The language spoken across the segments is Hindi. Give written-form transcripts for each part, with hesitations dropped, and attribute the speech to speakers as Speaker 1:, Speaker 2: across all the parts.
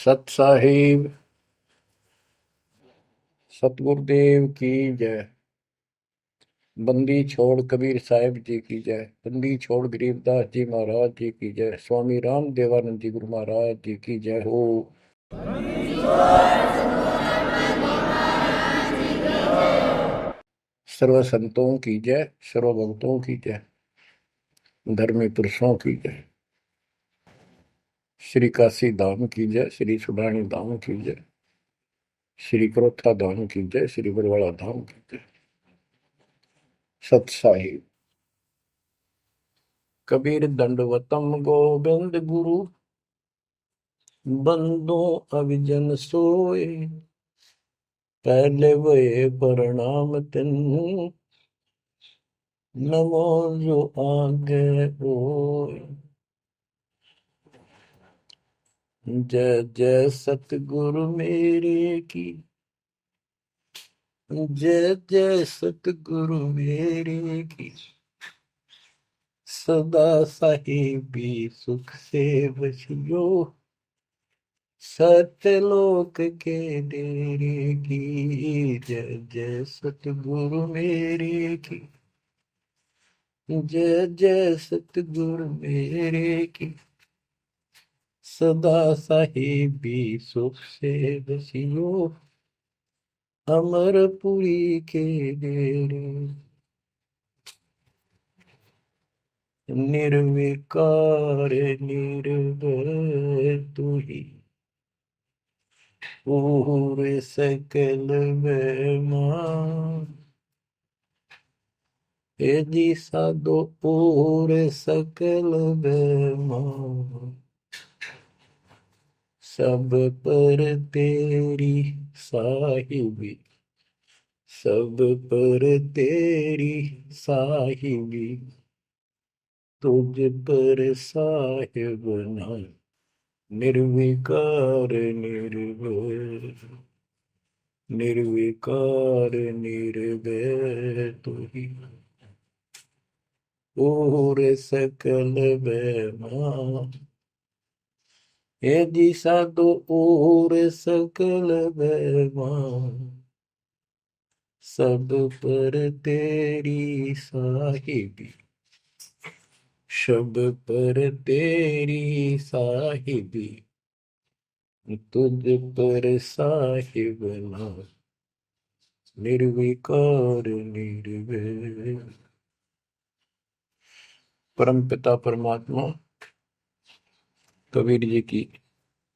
Speaker 1: सत साहिब सतगुरुदेव की जय। बंदी छोड़ कबीर साहिब जी की जय। बंदी छोड़ गरीबदास जी महाराज जी की जय। स्वामी राम देवानंद जी गुरु महाराज जी की जय हो। सर्व संतों की जय, सर्व भक्तों की जय, धर्मी पुरुषों की जय। श्री काशी धाम की जय, श्री सुडानी धाम की जय, श्री क्रोथा धाम की जय, श्री बरवाड़ा धाम की जय। सत साहिब कबीर दंडवतम गोविंद गुरु, बंदो अविजन सोए। पहले वे प्रणाम तिन, नमो जो आगे होए। जय जय सतगुरु मेरे की, जय जय सतगुरु मेरे की। सदा साहिबी सुख से बसियो, सत्यलोक के डेरे की। जय जय सतगुरु मेरे की, जय जय सतगुरु मेरे की। सदा साहिबी सुख से बसियो, अमरपुरी के डेरे। निर्विकार निर्भय तू ही, पूरे सकल बेमान। हे जी साधो पूरे सकल बेमान। सब पर तेरी साहिबी, सब पर तेरी साहिबी। तुझ पर साहिब ना, निर्विकार निर्भय। निर्विकार निर्भय तू ही, और सकल बेमान। हे जी साधो और सकल बेमान। सब पर तेरी साहिबी, सब पर तेरी साहिबी। तुझ पर साहिब ना, निर्विकार निर्भय। परम पिता परमात्मा कबीर जी की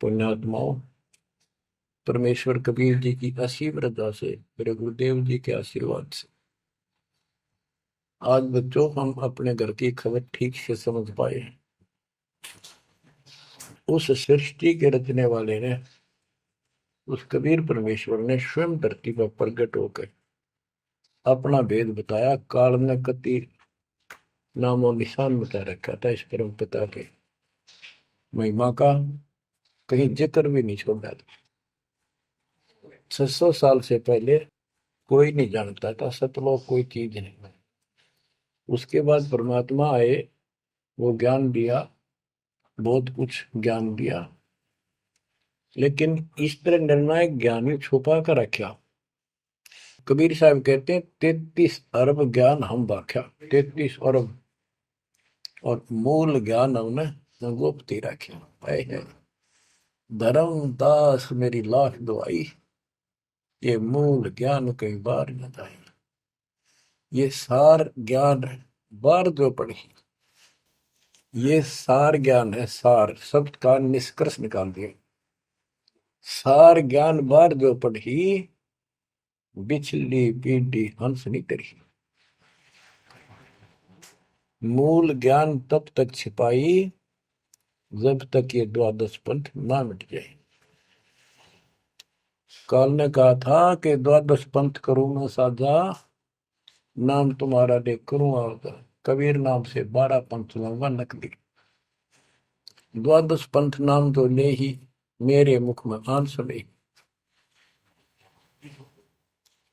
Speaker 1: पुण्यात्माओं, परमेश्वर कबीर जी की असीम रजा से, मेरे गुरुदेव जी के आशीर्वाद से आज बच्चों हम अपने घर की खबर ठीक से समझ पाए। उस सृष्टि के रचने वाले ने, उस कबीर परमेश्वर ने स्वयं धरती पर प्रकट होकर अपना भेद बताया। काल ने कति नामो निशान बता रखा था इस परम पिता के महिमा का, कहीं जिक्र भी नहीं छोड़ा था। 600 साल से पहले कोई नहीं जानता था सतलोक कोई चीज नहीं। उसके बाद परमात्मा आए, वो ज्ञान दिया, बहुत कुछ ज्ञान दिया, लेकिन इस तरह निर्णायक ज्ञान ही छुपा कर रखा। कबीर साहब कहते हैं 33 अरब ज्ञान हम बाख्या, 33 अरब, और मूल ज्ञान हमने गुप्त ही रखे। धर्मदास मेरी लाख दुआई, ये मूल ज्ञान कई बार न जाए। ये सार ज्ञान बार जो पढ़ी, ये सार ज्ञान है। सार शब्द का निष्कर्ष निकाल दिया। सार ज्ञान बार जो पढ़ी, बिछली पीढ़ी हंस नहीं तरी। मूल ज्ञान तब तक छिपाई, जब तक ये द्वादश पंथ ना मिट जाए। काल ने कहा था कि द्वादश पंथ करूं मैं साझा, नाम तुम्हारा देख करूं आवता। कबीर नाम से 12 पंथ लूंगा नकली। द्वादश पंथ नाम तो ले ही, मेरे मुख में आन सुने।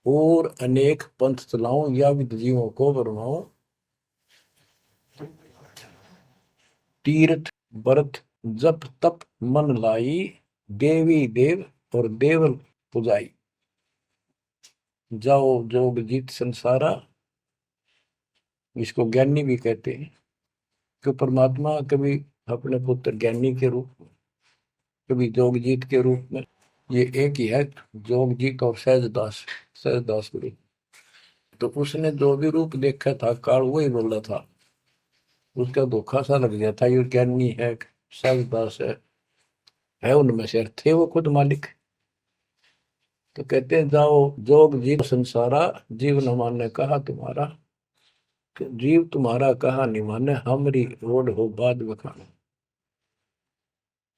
Speaker 1: और अनेक पंथ चलाऊं, या विद जीवों को बरमाऊं। तीर्थ व्रत जप तप मन लाई, देवी देव और देवल पुजाई, जाओ जोग जीत संसारा, इसको ज्ञानी भी कहते हैं। कि परमात्मा कभी अपने पुत्र ज्ञानी के रूप में, कभी जोगजीत के रूप में, ये एक ही है, जोगजीत और सहजदास, सहजदास गुरु। तो उसने जो भी रूप देखा था काल वही बोला था, उसका धोखा सा लग गया था, ये ज्ञानी है सहजदास है उनमें से थे वो खुद मालिक। तो कहते हैं जाओ जोग जीव संसारा, जीव न माने कहा तुम्हारा, जीव तुम्हारा कहा नहीं माने, हमारी रोड हो बाद बखाना।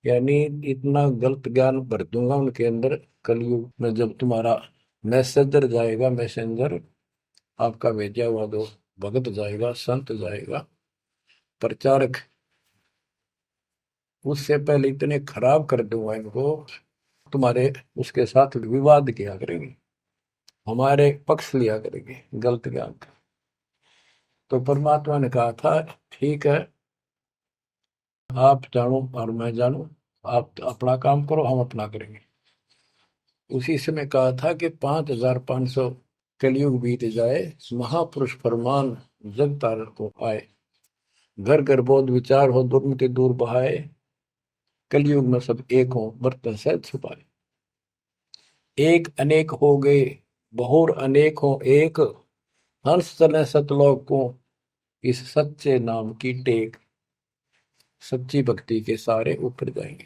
Speaker 1: यानी इतना गलत ज्ञान भर दूंगा उनके अंदर कलयुग में, जब तुम्हारा मैसेंजर जाएगा, मैसेंजर आपका भेजा हुआ दो भगत जाएगा, संत जाएगा, प्रचारक, उससे पहले इतने खराब कर दूंगा इनको, तुम्हारे उसके साथ विवाद किया करेंगे, हमारे पक्ष लिया करेंगे गलत ज्ञान का। तो परमात्मा ने कहा था ठीक है, आप जानो और मैं जानू, आप अपना काम करो, हम अपना करेंगे। उसी समय कहा था कि 5500 कलयुग बीत जाए, महापुरुष फरमान जग तारण को आए, घर घर बोध विचार हो, दुर्मति दूर बहाए, कलयुग में सब एक हो, बर्तन सहज छुपाए। एक अनेक हो गए, बहुर अनेक हो एक, हंस चले सतलोक को, इस सच्चे नाम की टेक, सच्ची भक्ति के सारे ऊपर जाएंगे।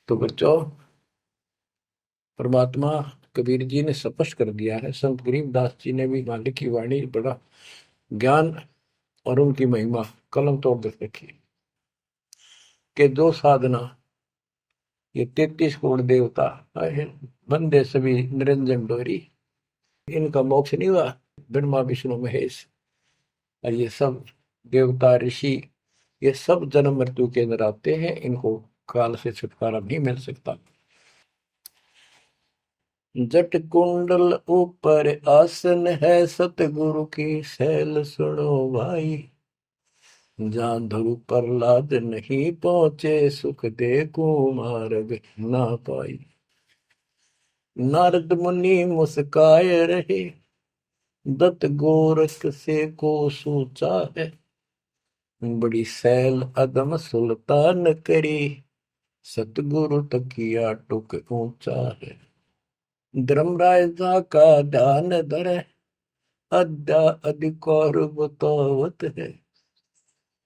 Speaker 1: तो बच्चों, परमात्मा कबीर जी ने स्पष्ट कर दिया है, संत गरीबदास जी ने भी मालिक की वाणी बड़ा ज्ञान और उनकी महिमा कलम तोड़ दे रखी कि जो साधना ये 33 करोड़ देवता बंदे सभी निरंजन डोरी, इनका मोक्ष नहीं हुआ, ब्रह्मा विष्णु महेश और ये सब देवता ऋषि, ये सब जन्म मृत्यु के अंदर आते हैं, इनको काल से छुटकारा नहीं मिल सकता। जट कुंडल ऊपर आसन है, सतगुरु की सैल सुनो भाई, जहाँ ध्रुव प्रहलाद नहीं पहुंचे, सुख दे कुमार्ग ना पाई। नारद मुनि मुस्काए रहे, दत्त गोरख से को सोचा है, बड़ी सैल अदम सुल्तान करी, सतगुरु तकिया टुक ऊंचा है। धर्मराजा का ध्यान धरे, अद्या अधिकार बतावत है,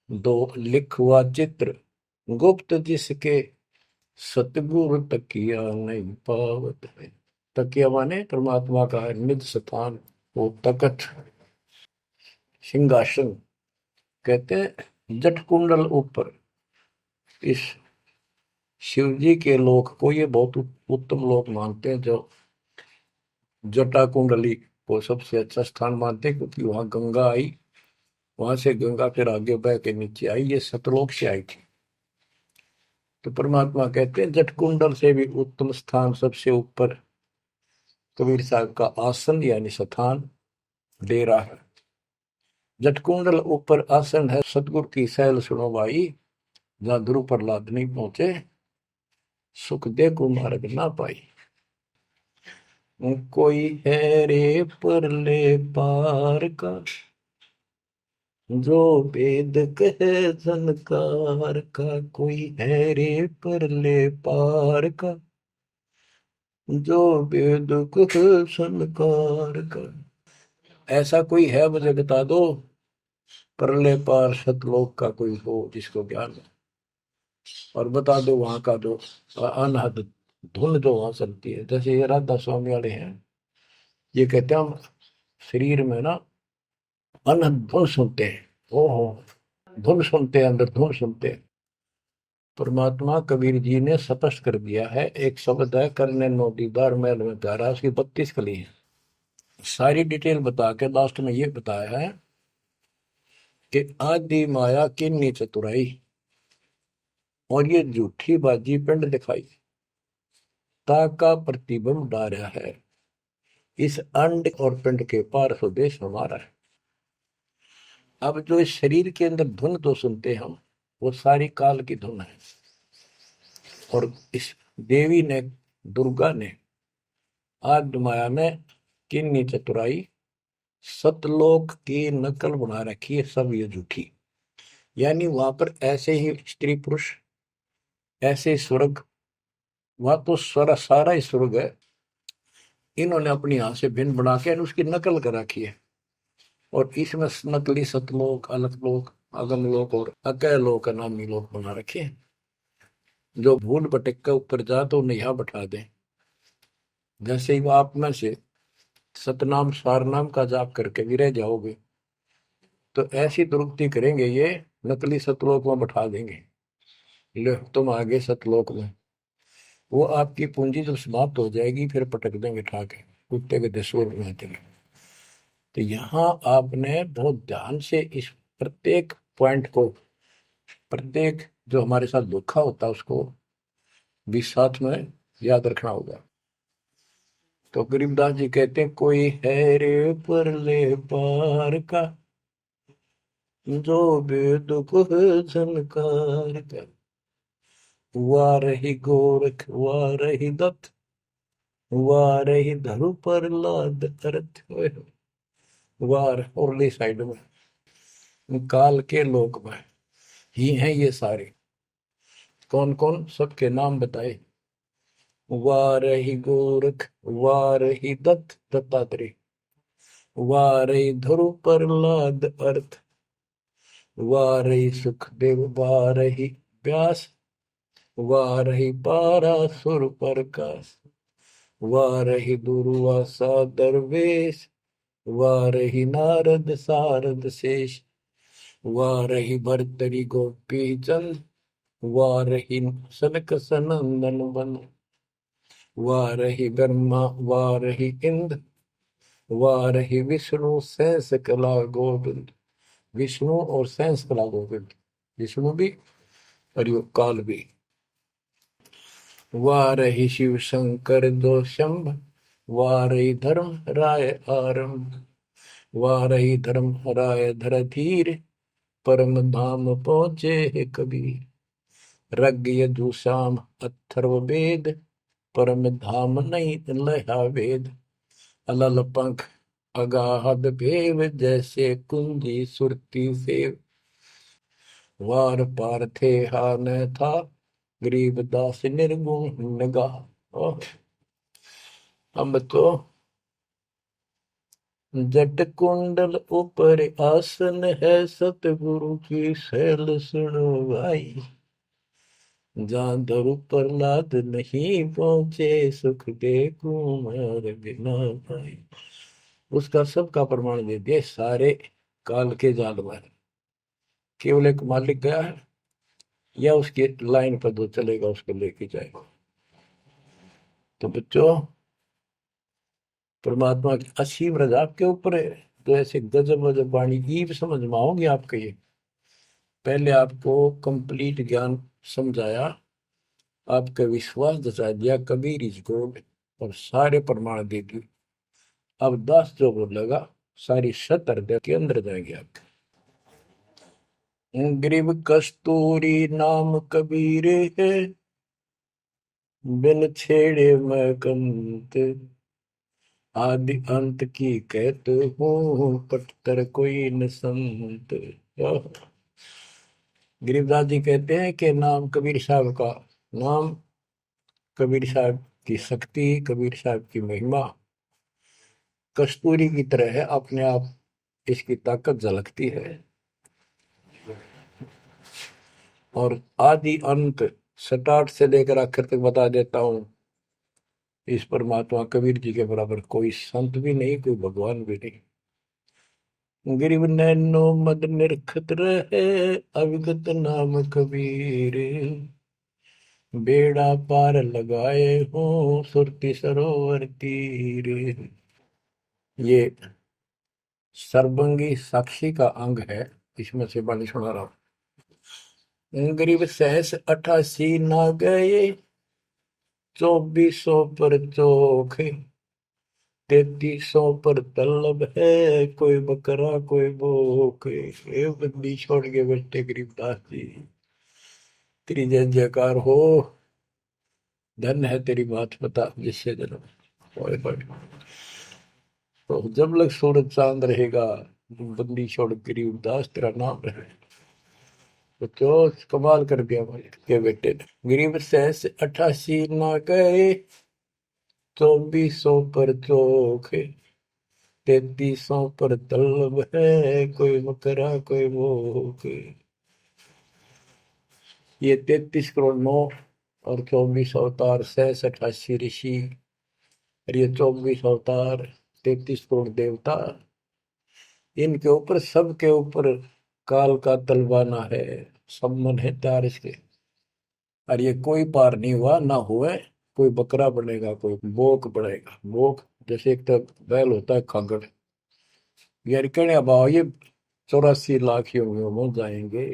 Speaker 1: दो लिखवा चित्र गुप्त जिसके, सतगुरु तकिया नहीं पावत है। तकिया माने परमात्मा का निज स्थान, वो तकत सिंहासन। कहते हैं जट कुंडल ऊपर, इस शिव जी के लोक को ये बहुत उत्तम लोक मानते हैं, जो जटा कुंडली को सबसे अच्छा स्थान मानते हैं, क्योंकि वहां गंगा आई, वहां से गंगा फिर आगे बह के नीचे आई, ये सतलोक से आई थी। तो परमात्मा कहते हैं जट कुंडल से भी उत्तम स्थान, सबसे ऊपर कबीर साहब का आसन यानी स्थान डेरा है। जटकुंडल ऊपर आसन है, सतगुरु की सैल सुनो भाई, जहां ध्रुव प्रहलाद नहीं पहुंचे, सुख दे को मार्ग ना पाई। कोई है रे परले पार का, जो वेद कहे झनकार का, कोई है रे परले पार का, जो वेद कहे झनकार का। ऐसा कोई है मुझे बता दो, परले पार सतलोक का कोई हो जिसको ज्ञान है, और बता दो वहां का जो अनहद धुन जो वहां चलती है। जैसे ये राधा स्वामी वाले हैं, ये कहते हैं हम शरीर में ना अनहद धुन सुनते हैं, ओहो धुन सुनते हैं, अंदर धुन सुनते हैं। परमात्मा कबीर जी ने स्पष्ट कर दिया है, एक शब्द है, करने नो दीदार महल में प्यारा, उसकी 32 कली है। सारी डिटेल बता के लास्ट में ये बताया है कि आदि माया किन्नी चतुराई, और ये झूठी बाजी पिंड दिखाई, ताका प्रतिबिंब डारा है, इस अंड और पिंड के पार स्वदेश हमारा है। अब जो इस शरीर के अंदर धुन तो सुनते हम, वो सारी काल की धुन है, और इस देवी ने, दुर्गा ने, आद्य माया ने किन्नी चतुराई सतलोक की नकल बना रखी है, सब ये झूठी। यानी वहां पर ऐसे ही स्त्री पुरुष, ऐसे ही स्वर्ग, वहां तो सारा ही स्वर्ग है, इन्होंने अपनी यहां से भिन्न बना के उसकी नकल कर रखी है। और इसमें नकली सतलोक, अलकलोक, अगमलोक और अकैलोक नामी लोक बना रखे हैं। जो भूल भटक के ऊपर जा तो उन्हें यहाँ बैठा दें। जैसे ही वो आप में से सतनाम सारनाम का जाप करके भी रह जाओगे, तो ऐसी दुरुक्ति करेंगे ये, नकली सतलोक में बैठा देंगे। ले तुम आगे सतलोक में, वो आपकी पूंजी जब समाप्त हो जाएगी फिर पटक देंगे ठाके, कुत्ते के दसों में देंगे। तो यहाँ आपने बहुत ध्यान से इस प्रत्येक पॉइंट को, प्रत्येक जो हमारे साथ धोखा होता है उसको भी साथ में याद रखना होगा। तो गरीबदास जी कहते हैं, कोई है रे परले पार का, जो वेद को झनकार का, हुआ रही गोरख, हुआ रही दत्त, हुआ रही धरु पर लाद अर्थ, वार उरली साइड में काल के लोक में ही हैं ये सारे। कौन कौन, सबके नाम बताए। वारही गोरख, वारही दत्त दत्तात्रेय, वारही ध्रुव प्रहलाद अर्थ, वारही सुखदेव, वारही व्यास, वारही पारासुर प्रकाश, वारही दुर्वासा दरवेश, वारही नारद सारद शेष, वारही भर्तरी गोपी चंद, वारही सनक सनंदन बन, वारही ब्रह्मा, वारही इंद्र, वारही विष्णु सहस कला गोविंद। विष्णु और सहस कला गोविंद, विष्णु भी और यो काल भी। वारही शिव शंकर दो शंभ, वारही धर्म राय आरंभ, वारही धर्म राय धर धीर, परम धाम पहुंचे है कबीर। रग यजुषाम अथर्व वेद, परम धाम नहीं लहा वेद। अलल पंख अगाहद भेव, जैसे कुंजी सुरती सेव। वार पार थे हा न था, गरीबदास निर्गुण निगाह। हम तो जट कुंडल ऊपर आसन है, सतगुरु की शैल सुनो भाई। जहाँ धरु प्रहलाद नहीं पहुंचे, सुख दे कुमार बिना भाई। उसका सबका प्रमाण दे दिए सारे काल के जाल में। केवल एक मालिक गया है या उसके लाइन पर दो चलेगा उसको लेके जाएगा। तो बच्चों, परमात्मा की असीम रजा आपके ऊपर है। तो ऐसे गजब गजब वाणी की समझ में आओगे आपके। ये पहले आपको कंप्लीट ज्ञान समझाया, आपका विश्वास जचा दिया कबीर इज गॉड, और सारे प्रमाण दे दिए। अब 10 जो बोलेगा सारी सत हृदय के अंदर जाएंगे आपके। ग्रीव कस्तूरी नाम कबीर है, बिन छेड़े मैं कंत, आदि अंत की कहते हूँ, पटतर कोई न संत। गरीबदास जी कहते हैं कि नाम कबीर साहब का नाम, कबीर साहब की शक्ति, कबीर साहब की महिमा कस्तूरी की तरह है, अपने आप इसकी ताकत झलकती है। और आदि अंत स्टार्ट से लेकर आखिर तक बता देता हूं। इस परमात्मा कबीर जी के बराबर कोई संत भी नहीं, कोई भगवान भी नहीं। गिरिव नैनो मद निरखत रहे, अविगत नाम कबीर, बेड़ा पार लगाए हो सुरती सरोवर तीर। ये सर्वंगी साक्षी का अंग है, इसमें से बाणी सुना रहा हूं। गरीब सहस 88 ना गए, 2400 पर चोखे, 3300 पर तलब है, कोई बकरा कोई भूखे। ये बंदी छोड़ के बैठे गरीबदास जी, तेरी जय जयकार हो। धन है तेरी बात बता जिससे जन्म। ओए होए। तो जब लग सूरज चांद रहेगा, बंदी छोड़ गरीब दास तेरा नाम रहे। तो क्यों कमाल कर दिया भाई के बेटे ने। गरीब सहस 88 ना गए, 2400 पर चोखे, 3300 पर तलब है, कोई बकरा कोई भूख। ये 33 करोड़ 9 और 24 अवतार, 88 ऋषि, और ये 24 अवतार, 33 करोड़ देवता, इनके ऊपर सबके ऊपर काल का तलवाना है। सब मन है तार इसके। और ये कोई पार नहीं हुआ ना हुए। कोई बकरा बनेगा, कोई बोक बनेगा। बोक जैसे एक तो बैल होता है खागड़, यार कहने भाव ये 84 लाख ही होंगे हो जाएंगे।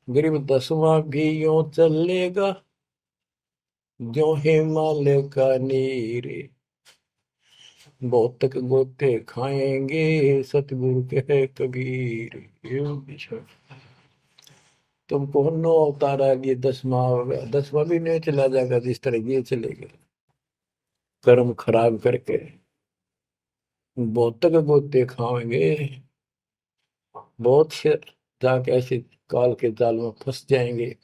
Speaker 1: गरीब 10वां भी यूं चलेगा, जो हिमालय का नीर, बहुत तक गोते खाएंगे, सतगुरु के कबीर। ये पीछे तुमको नो अवतार आ गए, 10वां हो गया, 10वां भी नहीं चला जाएगा जिस तरह ये चलेगा कर्म खराब करके। बहुत तक गोते खाएंगे, बहुत से जाके ऐसे काल के जाल में फंस जाएंगे।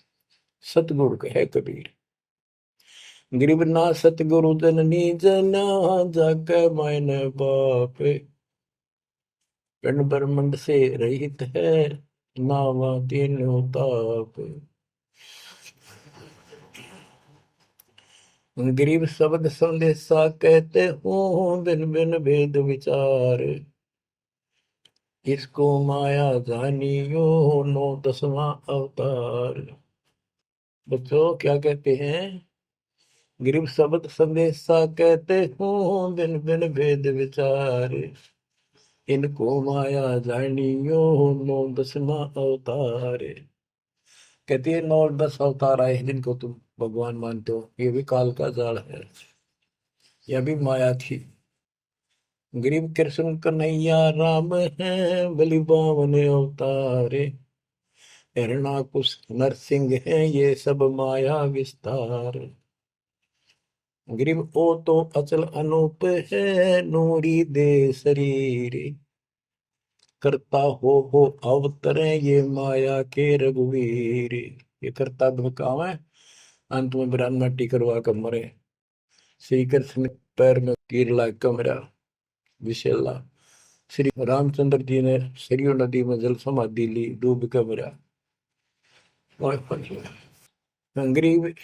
Speaker 1: सतगुरु कहे कबीर। गरीब ना सतगुरु जननी जना, जाके मायने बाप, पिंड ब्रह्मंड से रहित है, नावा तीनों ताप। गरीब शब्द संदेशा कहते हूँ, बिन बिन भेद विचार, इसको माया जानियो, 9 10वां अवतार। बच्चों क्या कहते हैं? गरीब शब्द संदेशा कहते हूँ, बिन बिन भेद विचार, इनको माया जानियो, 9 10वां अवतार। कहती है 9 10 अवतार आए हैं जिनको तुम भगवान मानते हो, ये भी काल का जाल है, यह भी माया थी। गरीब कृष्ण कन्हैया राम है, बलि बावन अवतारे, हिरणाकुश नरसिंह है, ये सब माया विस्तार। गरीब ओ तो अचल अनूप है, नूरी दे शरीर, करता हो अवतरे, ये माया के रघुवीर। ये करता काम है, अंत में ब्रह्म मट्टी करवा कर मरे। श्री कृष्ण पैर में तीर लाग कर मरा विशेला। श्री रामचंद्र जी ने सरयू नदी में जल समाधि ली, डूब कर मरा। गरीब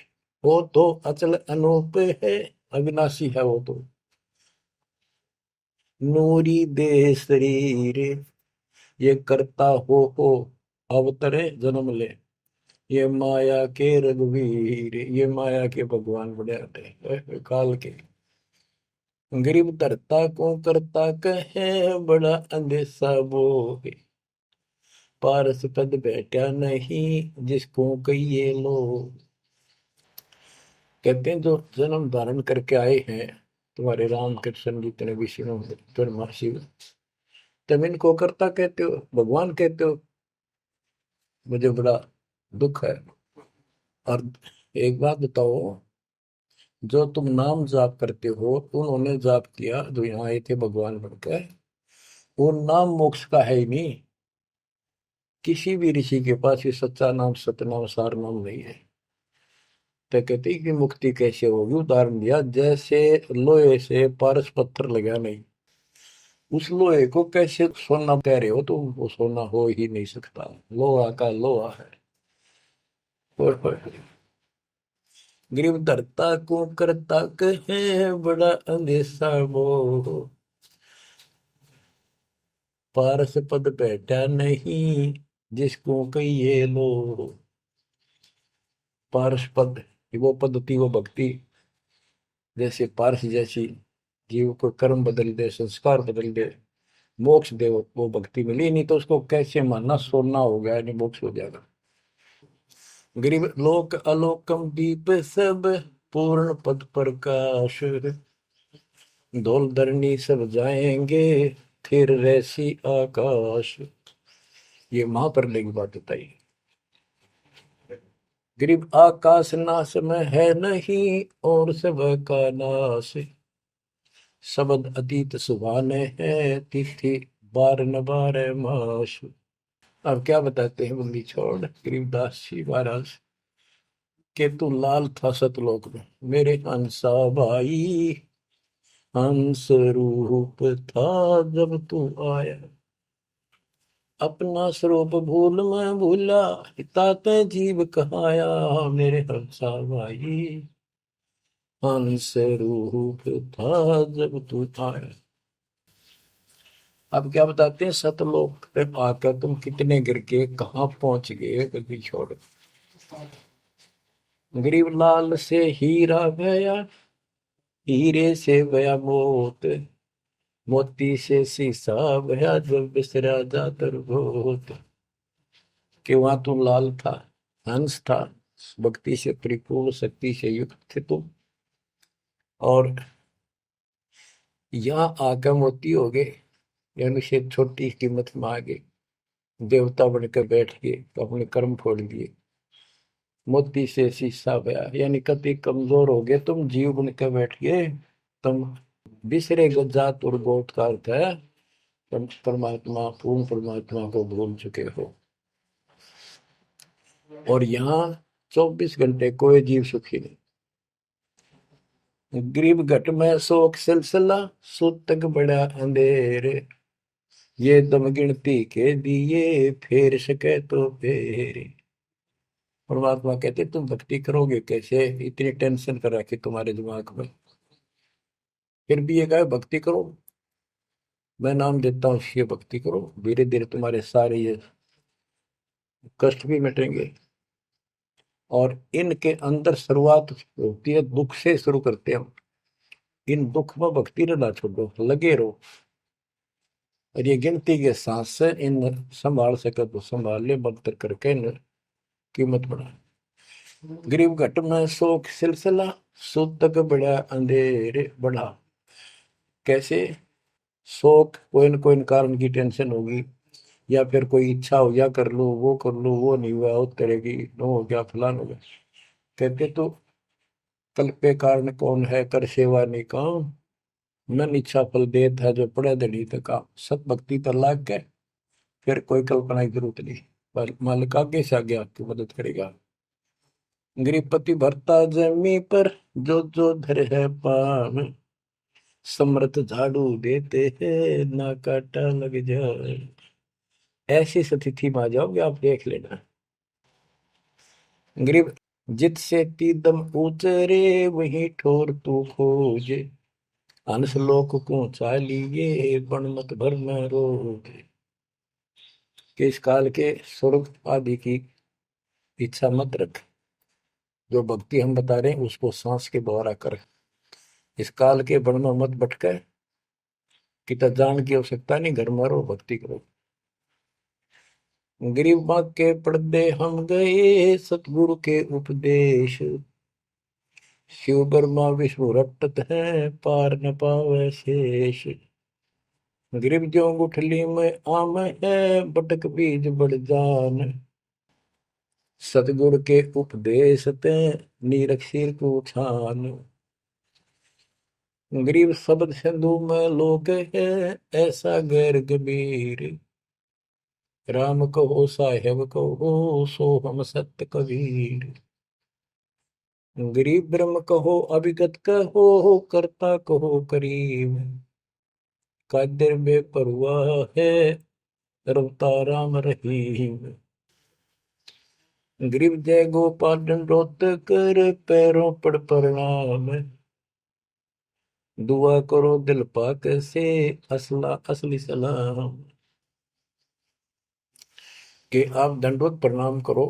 Speaker 1: वो तो अचल अनूप है, अविनाशी है वो तो, नूरी दे शरीर, ये करता हो अवतरे जन्म ले, ये माया के रघुवीर। ये माया के भगवान बने आते हैं काल के। गरीब धरता को करता कहे, बड़ा अंदेशा वो है, पारस पद बैठा नहीं, जिसको कहिए लोग। कहते हैं जो जन्म धारण करके आए हैं तुम्हारे राम कृष्ण जितने विष्णु ब्रह्मा शिव, तुम इनको करता कहते हो, भगवान कहते हो। मुझे बड़ा दुख है। और एक बात बताओ, जो तुम नाम जाप करते हो, उन्होंने जाप किया जो यहाँ आए थे भगवान बनकर, वो नाम मोक्ष का है ही नहीं। किसी भी ऋषि के पास ये सच्चा नाम सतनाम सार नाम नहीं है। तो कहते हैं कि मुक्ति कैसे होगी, उदाहरण दिया जैसे लोहे से पारस पत्थर लगा नहीं, उस लोहे को कैसे सोना कह रहे हो, तो वो सोना हो ही नहीं सकता, लोहा का लोहा है। और गरीब धरता को करता कहे, बड़ा अंदेशा वो, पारस पद बैठा नहीं, जिसको कहिए लो। पारस पद वो पद्धति वो भक्ति, जैसे पारस जैसी जीव को कर्म बदल दे, संस्कार बदल दे, मोक्ष दे, वो भक्ति मिली नहीं तो उसको कैसे मानना सोना हो गया नहीं मोक्ष हो जाएगा। गरीब लोक अलोकम दीप सब, पूर्ण पद प्रकाश, धौल धरनी सब जाएंगे, फिर रहसी आकाश। ये महाप्रलय की बात बताई। गरीब आकाश नाश में है नहीं, और सब का नाश। शब्द अतीत सुभाने हैं, तिथि बार न बार मास। अब क्या बताते हैं बंदी छोड़ गरीबदास जी महाराज के, तू लाल था सतलोक में मेरे हंसा भाई। हंस रूप था जब तू आया, अपना स्वरूप भूल मैं भूला, ताते जीव कहाया मेरे हंसा भाई। हंस रूप था जब तू आया। अब क्या बताते हैं, सतलोक पे आकर तुम कितने गिर के कहाँ पहुंच गए कभी छोड़। गरीब लाल से हीरा गया, हीरे से गया मोत, मोती से शीशा गया, जब बिसरा जा तरबोत। कि वहां तुम लाल था, हंस था, भक्ति से परिपूर्ण शक्ति से युक्त थे तुम, और यहाँ आकर मोती हो गए, यानी से छोटी कीमत में आ गए, देवता बनकर बैठ गए तो अपने कर्म फोड़ दिए। मोती से शीशा गया, यानी कति कमजोर हो गए तुम, जीव बनकर बैठ गए तुम। बिसरे जात और गोत का अर्थ है परमात्मा, पूर्ण परमात्मा को भूल चुके हो। और यहाँ 24 घंटे कोई जीव सुखी नहीं। गरीब घट में शोक सिलसिला, सूतक बड़ा अंधेरे, ये दम गिनती के दिए फेर सके तो फेरे। परमात्मा कहते तुम भक्ति करोगे कैसे, इतनी टेंशन कर रखी तुम्हारे दिमाग में, फिर भी ये कहे भक्ति करो, मैं नाम देता हूँ ये भक्ति करो, धीरे धीरे तुम्हारे सारे ये कष्ट भी मिटेंगे। और इनके अंदर शुरुआत होती है दुख से, शुरू करते हैं हम। इन दुख में भक्ति ना छोड़ो, लगे रहो, और ये गिनती के सांस से इन संभाल सके तो संभाल ले, मंत्र करके इन कीमत बढ़ा। गरीब घट में शोक सिलसिला, सूतक बड़ा अंधेरे बढ़ा। कैसे, शोक कोई न कोई कारण की टेंशन होगी, या फिर कोई इच्छा हो, या कर लो वो कर लो, वो नहीं हुआ उस तरह की, नो हो गया फलान हो गया। कहते तो कल पे कारण कौन है, कर सेवा नहीं काम, मन इच्छा फल देत है जो पड़े धनी तक। सत भक्ति पर लाग के फिर कोई कल्पना की जरूरत नहीं, पर मालिक आगे से आगे आपकी मदद करेगा। गृहपति भरता जमी पर, जो धर है पाम, समर्थ झाड़ू देते हैं ना काटा लग जाए। ऐसी स्थिति में आ जाओगे आप, देख लेना। गरीब जित से तीदम उतरे, वही ठोर तू खोजे, हंस लोक को चालिए बन मत भर में रोगे। कि इस काल के स्वर्ग आदि की इच्छा मत रख, जो भक्ति हम बता रहे हैं उसको सांस के द्वारा कर। इस काल के बन में मत भटके, कि जान की आवश्यकता नहीं, घर में रहो भक्ति करो। गरीब माँ के पर्दे हम गए, सतगुरु के उपदेश, शिव ब्रह्मा विष्णु रटत है, पार न पावे शेष। गरीब ज्यों गुठली में आम है, बटक बीज बढ़ जान, सतगुरु के उपदेश ते नीरख सिर को छान। गरीब शब्द सिंधु में लोग है, ऐसा गैर गंभीर, राम कहो साहेब कहो सो हम सत्य कबीर। गरीब ब्रह्म कहो अभिगत कहो, करता कहो करीब, कादिर बेपरवाह है, रवता राम रहीम। गरीब जय गोपाल दंडोत कर, पैरों पड़ प्रणाम, दुआ करो दिल पाक से, असला असली सलाम। कि आप दंडवत प्रणाम करो,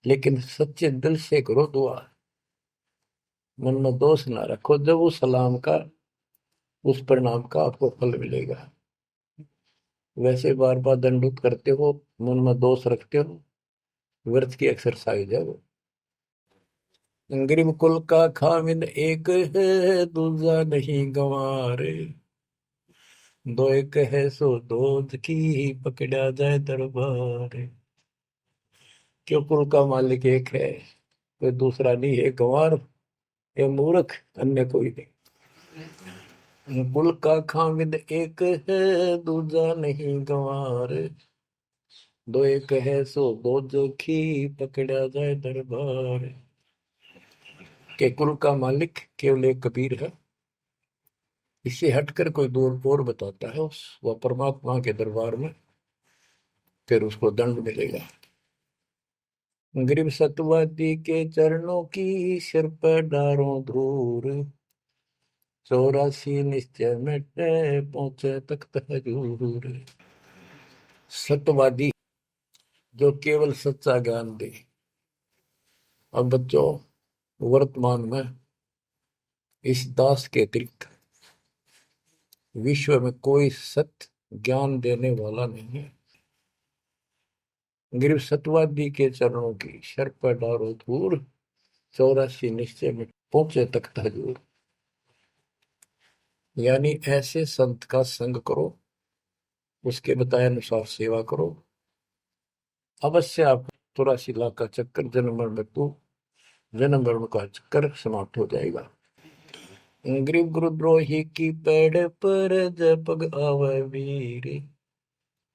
Speaker 1: लेकिन सच्चे दिल से करो दुआ, मन में दोष ना रखो, जब उस सलाम का, उस प्रणाम का आपको फल मिलेगा। वैसे बार बार दंडवत करते हो, मन में दोष रखते हो, व्यर्थ की एक्सरसाइज है वो। गरीब कुल का खामिद एक है, दूजा नहीं गंवारे, दो एक है सो दूध की, पकड़ा जाए दरबार। क्यों कुल का मालिक एक है, कोई दूसरा नहीं है। गंवार ये मूर्ख, अन्य कोई नहीं। कुल का खामिद एक है, दूजा नहीं गंवार। दो एक है सो दो जोखी, पकड़ा जाए दरबार। के कुल का मालिक केवल एक कबीर है। इससे हटकर कोई दूर और बताता है उस वह परमात्मा के दरबार में, फिर उसको दंड मिलेगा। गरीब सतवादी के चरणों की सिर पर डारों धूर, 84 निश्चय मिटे पहुंचे तख्त हजूर। सत्यवादी जो केवल सच्चा ज्ञान दे। अब बच्चों, वर्तमान में इस दास के अतिरिक्त विश्व में कोई सत्य ज्ञान देने वाला नहीं है। गरीब सत्यवादी के चरणों की सर पर डारो धूर, 84 निश्चय में पहुंचे तख्त हजूर। यानी ऐसे संत का संग करो, उसके बताए अनुसार सेवा करो, अवश्य आप 84 लाख का चक्कर जन्म मरण का चक्कर समाप्त हो जाएगा। गरीब गुरुद्रोही की पेड़ पर जब पग आवे वीर,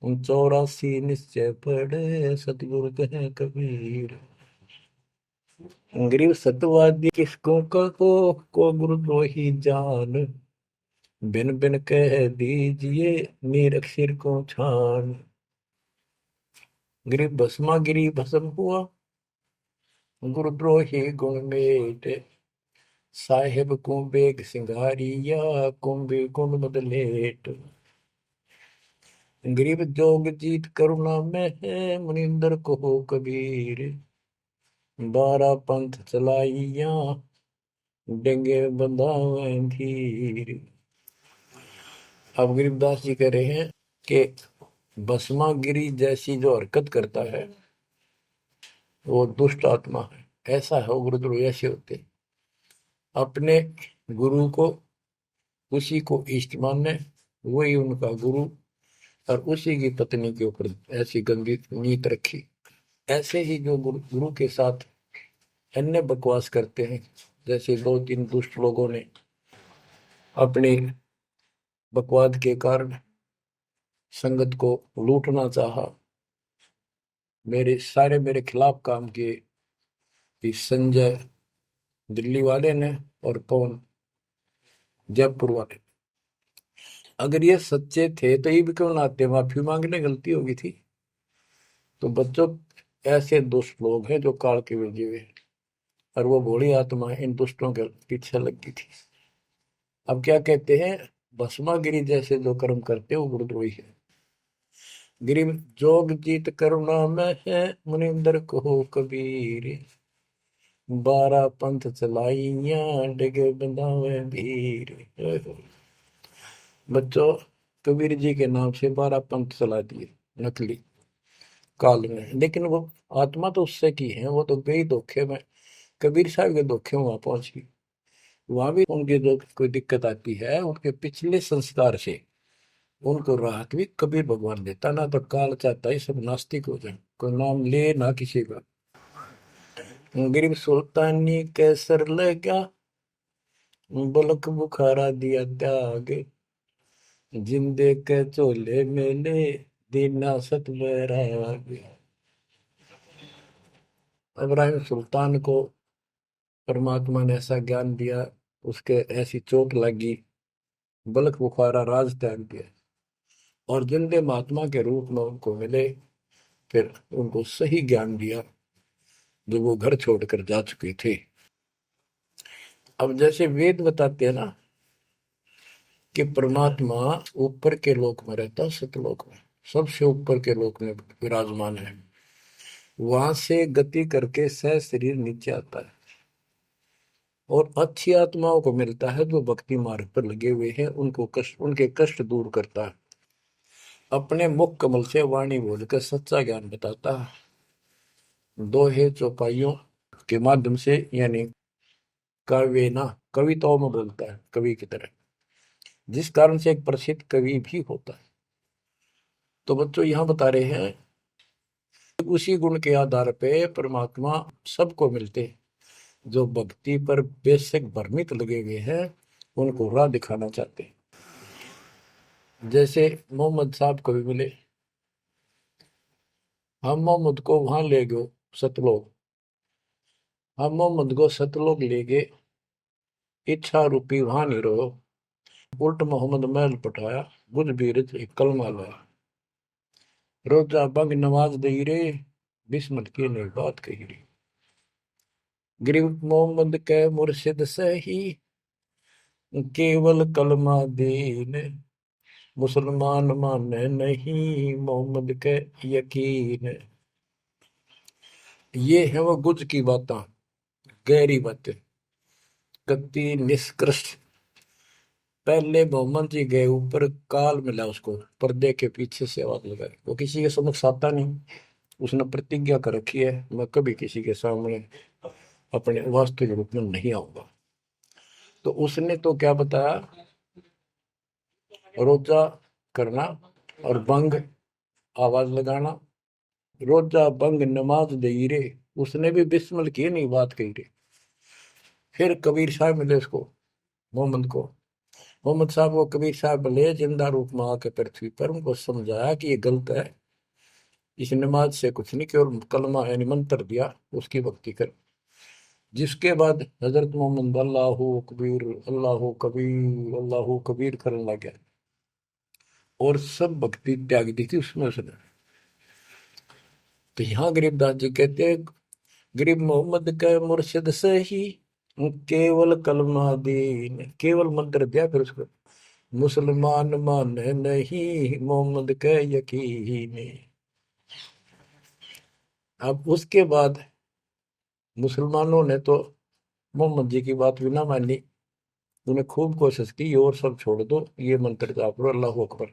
Speaker 1: 84 निश्चय पढ़े सतगुरु कहे कबीर। गरीब सतवादी किसको कहो, को गुरुद्रोही जान, बिन बिन कह दीजिए नीरख सिर को छान। गरीब भस्मा गिरी भस्म हुआ, गुरुद्रोही गुण मेट, साहेब को बेग सिंगारिया, कुंभी गुण बदलेट। गरीब जोग जीत करुणा में है, मुनिंदर को हो कबीर, 12 पंथ चलाइया, डेंगे बंधावे धीर। अब गरीबदास जी कह रहे हैं कि भस्मागिरी जैसी जो हरकत करता है वो दुष्ट आत्मा है। ऐसा है, गुरुद्रोह ऐसे होते, अपने गुरु को उसी को इष्ट माने, वही उनका गुरु, और उसी की पत्नी के ऊपर ऐसी गंदी नीत रखी। ऐसे ही जो गुरु के साथ अन्य बकवास करते हैं, जैसे 2-3 दुष्ट लोगों ने अपनी बकवाद के कारण संगत को लूटना चाहा, मेरे खिलाफ काम किए, इस संजय दिल्ली वाले ने और कौन जयपुर वाले। अगर ये सच्चे थे तो ये भी क्यों ना आते, माफी मांगने, गलती होगी थी। तो बच्चों, ऐसे दुष्ट लोग हैं जो काल के भेजे हुए, और वो भोली आत्मा इन दुष्टों के पीछे लगी थी। अब क्या कहते हैं, भस्मागिरी जैसे जो कर्म करते वो गुरुद्रोही है। गिरी जोग जीत करुणा में है, मुनिंदर को कबीर, 12 पंथ चलाइया, डिगे बंधावे भीर। बच्चों, कबीर जी के नाम से 12 पंथ चला दिए नकली काल में, लेकिन वो आत्मा तो उससे की है, वो तो गई धोखे में, कबीर साहब के धोखे में वहां पहुंची। वहां भी उनकी जो कोई दिक्कत आती है, उनके पिछले संस्कार से उनको राहत भी कबीर भगवान देता। ना तो काल चाहता है सब नास्तिक हो जाए, कोई नाम ले ना किसी का। गरीब सुल्तानी कैसर लगा, बलक बुखारा दिया त्याग, जिंदे के चोले मेले, दीना सत बैराग। इब्राहिम सुल्तान को परमात्मा ने ऐसा ज्ञान दिया, उसके ऐसी चोट लगी, बलक बुखारा राज त्याग दिया, और जिंदे महात्मा के रूप में उनको मिले, फिर उनको सही ज्ञान दिया जो वो घर छोड़कर जा चुके थे। अब जैसे वेद बताते हैं ना कि परमात्मा ऊपर के लोक में रहता, सतलोक में, सबसे ऊपर के लोक में विराजमान है। वहां से गति करके सह शरीर नीचे आता है, और अच्छी आत्माओं को मिलता है जो भक्ति मार्ग पर लगे हुए हैं, उनके कष्ट दूर करता है, अपने मुख कमल से वाणी बोलकर सच्चा ज्ञान बताता है, दोहे चौपाइयों के माध्यम से, यानी काव्य ना कविताओं में बोलता है कवि की तरह, जिस कारण से एक प्रसिद्ध कवि भी होता है। तो बच्चों, यहाँ बता रहे हैं उसी गुण के आधार पे परमात्मा सबको मिलते, जो भक्ति पर बेशक भ्रमित लगे हुए हैं उनको राह दिखाना चाहते हैं। जैसे मोहम्मद साहब को भी मिले, हम मोहम्मद को वहां ले गए सतलोक, हम मोहम्मद को सतलोक ले गए, इच्छा रूपी वहां नहीं रहो, उल्ट मोहम्मद महल पठाया, बुझ बीरज एक कलमा लाया, रोजा बंग नवाज दई रे, बिस्मत की नहीं बात कही रे, गरीब मोहम्मद के मुर्शिद से ही केवल कलमा दीन, मुसलमान माने नहीं मोहम्मद के यकीन। ये है वो गुज की बातें, गहरी बातें, कति निष्कृष्ट। पहले मोहम्मद जी गए ऊपर, काल मिला उसको, पर्दे के पीछे से आवाज लगाई, वो किसी के समक्ष आता नहीं, उसने प्रतिज्ञा कर रखी है मैं कभी किसी के सामने अपने वास्तविक रूप में नहीं आऊंगा। तो उसने तो क्या बताया, रोजा करना और बंग आवाज लगाना, रोजा बंग नमाज दे रे, उसने भी बिस्मिल की नहीं बात कही रे। फिर कबीर साहब मिले उसको, मोहम्मद को, मोहम्मद साहब को कबीर साहब मिले जिंदा रूप में आके पृथ्वी पर, उनको समझाया कि ये गलत है, इस नमाज से कुछ नहीं, केवल कलमा यानी मंत्र दिया, उसकी भक्ति कर। जिसके बाद हजरत मोहम्मद अल्लाह कबीर अल्लाह कबीर करने लग गया, और सब भक्ति त्याग दी थी उसमें उसने। तो यहाँ गरीबदास जी कहते हैं, गरीब मोहम्मद के मुर्शिद से ही केवल कलमा दीन, केवल मंत्र दिया, फिर उसको मुसलमान माने नहीं मोहम्मद के यकीन। अब उसके बाद मुसलमानों ने तो मोहम्मद जी की बात भी ना मानी, उन्हें खूब कोशिश की और सब छोड़ दो, ये मंत्र जाप लो अल्लाह अकबर,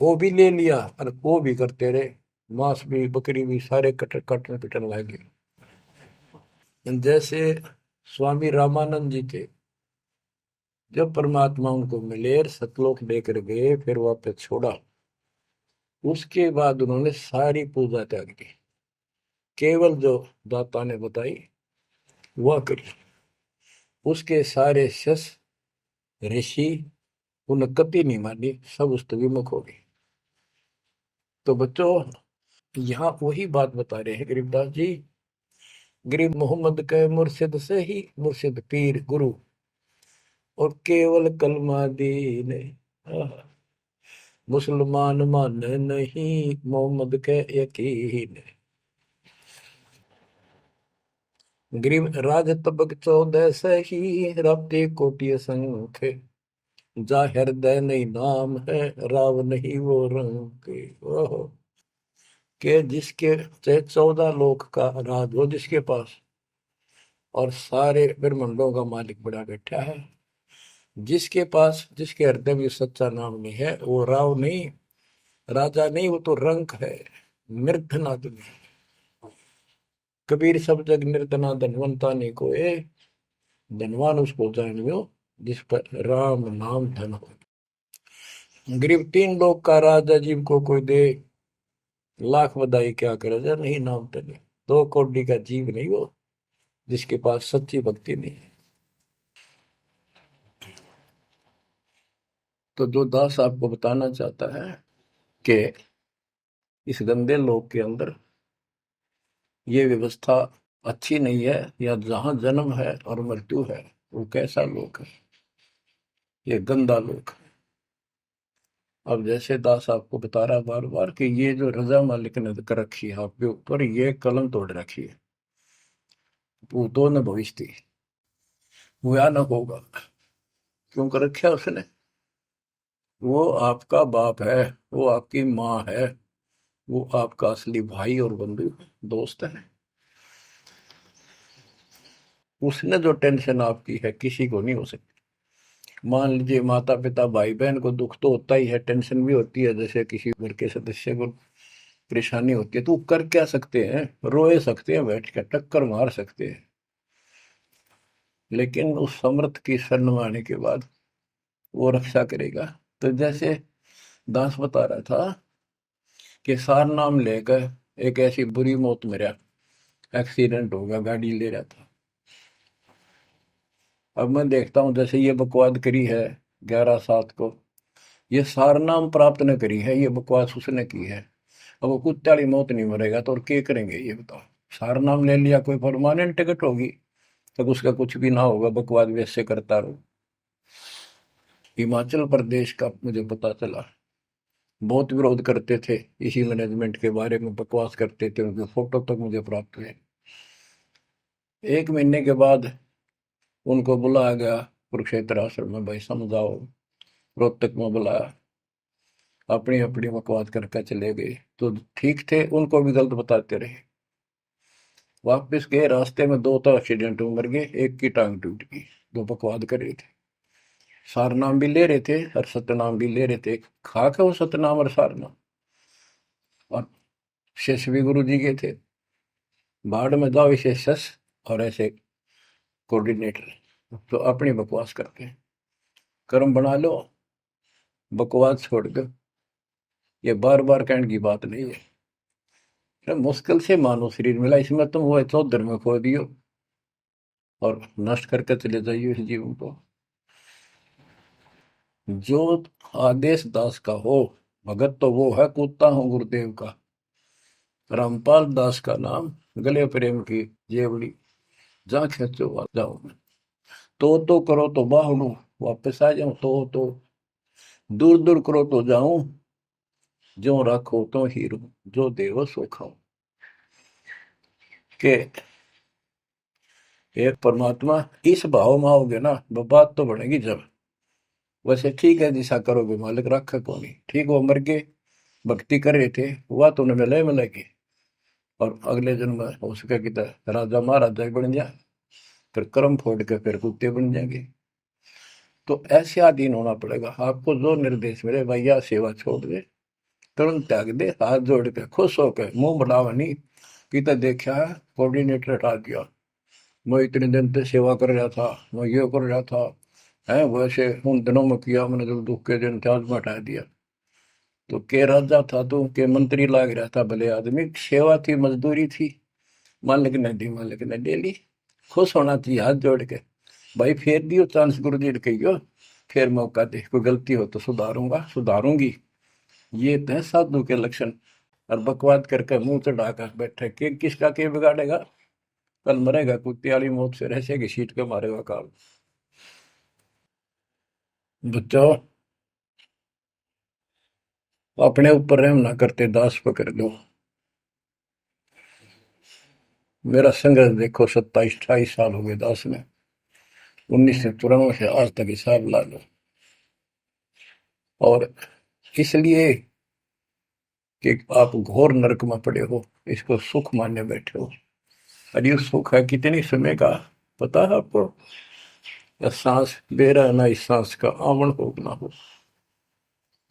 Speaker 1: वो भी ले लिया और वो भी करते रहे, मांस भी बकरी भी सारे कटन पिटन लगे। जैसे स्वामी रामानंद जी थे, जब परमात्मा उनको मिले सतलोक लेकर गए, फिर वापस छोड़ा, उसके बाद उन्होंने सारी पूजा त्याग दी, केवल जो दाता ने बताई वह करी। उसके सारे शस्त्र ऋषि उन्हें कति नहीं मानी, सब उस विमुख हो गए। तो बच्चों, यहाँ वही बात बता रहे हैं गरीबदास जी, गरीब मोहम्मद के मुर्शिद से ही, मुर्शिद पीर गुरु, और केवल कलमा दीन, मुसलमान मान नहीं मोहम्मद के यकीन। ग्रीव राज तबक 14 सही, रब्दे कोटि संख, जा हृदय नहीं नाम है, राव नहीं वो रंग के। ओहो, के जिसके चाहे 14 लोक का राज हो जिसके पास, और सारे ब्रह्मांडों का मालिक बड़ा बैठा है, जिसके पास, जिसके हृदय में सच्चा नाम नहीं है, वो राव नहीं, राजा नहीं, वो तो रंक है, निर्धनादन। कबीर सब जग निर्धना धनवंता नहीं कोई, धनवान उसको जानियो जिस पर राम नाम धन हो। गरीब 3 लोग का राजा जीव को कोई दे, लाख बधाई क्या करे जा नहीं नाम धने। 2 कौड़ी का जीव नहीं वो, जिसके पास सच्ची भक्ति नहीं है। तो जो दास आपको बताना चाहता है कि इस गंदे लोक के अंदर ये व्यवस्था अच्छी नहीं है, या जहां जन्म है और मृत्यु है वो कैसा लोक है, ये गंदा लोक है। अब जैसे दास आपको बता रहा बार बार कि ये जो रजा मालिक ने कर रखी है आपके ऊपर, ये कलम तोड़ रखी है, भूतों ने भविष्य थी, भयानक होगा। क्यों कर रखा उसने, वो आपका बाप है, वो आपकी माँ है, वो आपका असली भाई और बंधु दोस्त है। उसने जो टेंशन आपकी है किसी को नहीं हो सकती। मान लीजिए माता पिता भाई बहन को दुख तो होता ही है, टेंशन भी होती है, जैसे किसी घर के सदस्य को परेशानी होती है, तो वो कर क्या सकते हैं, रोए सकते हैं, बैठ कर टक्कर मार सकते हैं, लेकिन उस समर्थ की शरण में आने के बाद वो रक्षा करेगा। तो जैसे दास बता रहा था कि सार नाम लेकर एक ऐसी बुरी मौत मरा, एक्सीडेंट हो गया, गाड़ी ले रहा था। अब मैं देखता हूँ जैसे ये बकवाद करी है 11/7 को, ये सारनाम प्राप्त न करी है, ये बकवास उसने की है। अब वो कुत्ते वाली मौत नहीं मरेगा तो और क्या करेंगे ये बताओ। सारनाम ले लिया, कोई परमानेंट टिकट होगी, तब उसका कुछ भी ना होगा, बकवाद वैसे करता रहो। हिमाचल प्रदेश का मुझे पता चला, बहुत विरोध करते थे इसी मैनेजमेंट के बारे में, बकवास करते थे, उनके फोटो तक मुझे प्राप्त हुए। 1 महीने के बाद उनको बुलाया गया कुरुक्षेत्र आश्रम में, भाई समझाओ। रोहतक में बुलाया, अपनी अपनी बकवास करके चले गए। तो ठीक थे, उनको भी गलत बताते रहे। वापस गए, रास्ते में 2 तो एक्सीडेंट में मर गए, एक की टांग टूट गई, जो बकवाद कर रहे थे। सारनाम भी ले रहे थे और सतनाम भी ले रहे थे, खाक है वो सतनाम और सारनाम। और शिष्य भी गुरु जी के थे, बाढ़ में जाओ इसे शस और ऐसे कोऑर्डिनेटर, तो अपनी बकवास करके कर्म बना लो, बकवास छोड़ दो। ये बार बार कहने की बात नहीं है, तो मुश्किल से मानो शरीर मिला, इसमें तुम वो तो धर्म खो दियो और नष्ट करके चले जाइए इस जीवन को। जो आदेश दास का हो भगत, तो वो है कूदता हूँ गुरुदेव का। रामपाल दास का नाम, गले प्रेम की जेवड़ी, जा खेचो जाओ मैं। तो करो तो बाहू, वापस आ जाऊं तो दूर दूर करो तो जाऊं, जो रखो तो हीरो, जो देवो सो खाओ। के एक परमात्मा इस भाव में आओगे ना, वो बात तो बढ़ेगी जब। वैसे ठीक है, दिशा करोगे मालिक रखा को नहीं, ठीक वो मर गए, भक्ति कर रहे थे, हुआ तो उन्हें मिले मिलेगी, और अगले जन्म में हो सके कि राजा महाराजा ही बन जाए, फिर कर्म फोड़ के फिर कुत्ते बन जाएंगे। तो ऐसे अधीन होना पड़ेगा आपको, जो निर्देश मिले भैया सेवा छोड़ दे, तुरंत त्याग दे, हाथ जोड़ के खुश होकर, मुंह बढ़ावा नहीं कि तो देखा है कोऑर्डिनेटर हटा दिया, मैं इतने दिन से सेवा कर रहा था, मैं ये कर रहा था, है वैसे उन दिनों में किया मैंने, जो दुख के दिन थे आज में हटा दिया। तो के राजा था तो के मंत्री लाग रहा था, भले आदमी, सेवा थी, मजदूरी थी, मालिक ने दी, मालिक ने ले ली। खुश होना चाहिए हाथ जोड़ के, भाई फेर दियो चांस, गुरु जी ने कहियो, फिर मौका दे, कोई गलती हो तो सुधारूंगा सुधारूंगी। ये तो है साधु के लक्षण। और बकवाद करके मुंह चढ़ा कर बैठे, के किसका के बिगाड़ेगा, कल मरेगा कुत्ते वाली मौत से, रहसे की सीट के मारेगा काल। बच्चों, अपने ऊपर रहम ना करते दास पकड़ लो। मेरा संघर्ष देखो, 27-28 साल हो गए दास में, 1994 से आज तक हिसाब ला लो। और इसलिए कि आप घोर नरक में पड़े हो, इसको सुख मानने बैठे हो। और ये सुख है कितनी समय का, पता है आपको? या सांस बेरा ना, इस सांस का आवण हो ना हो,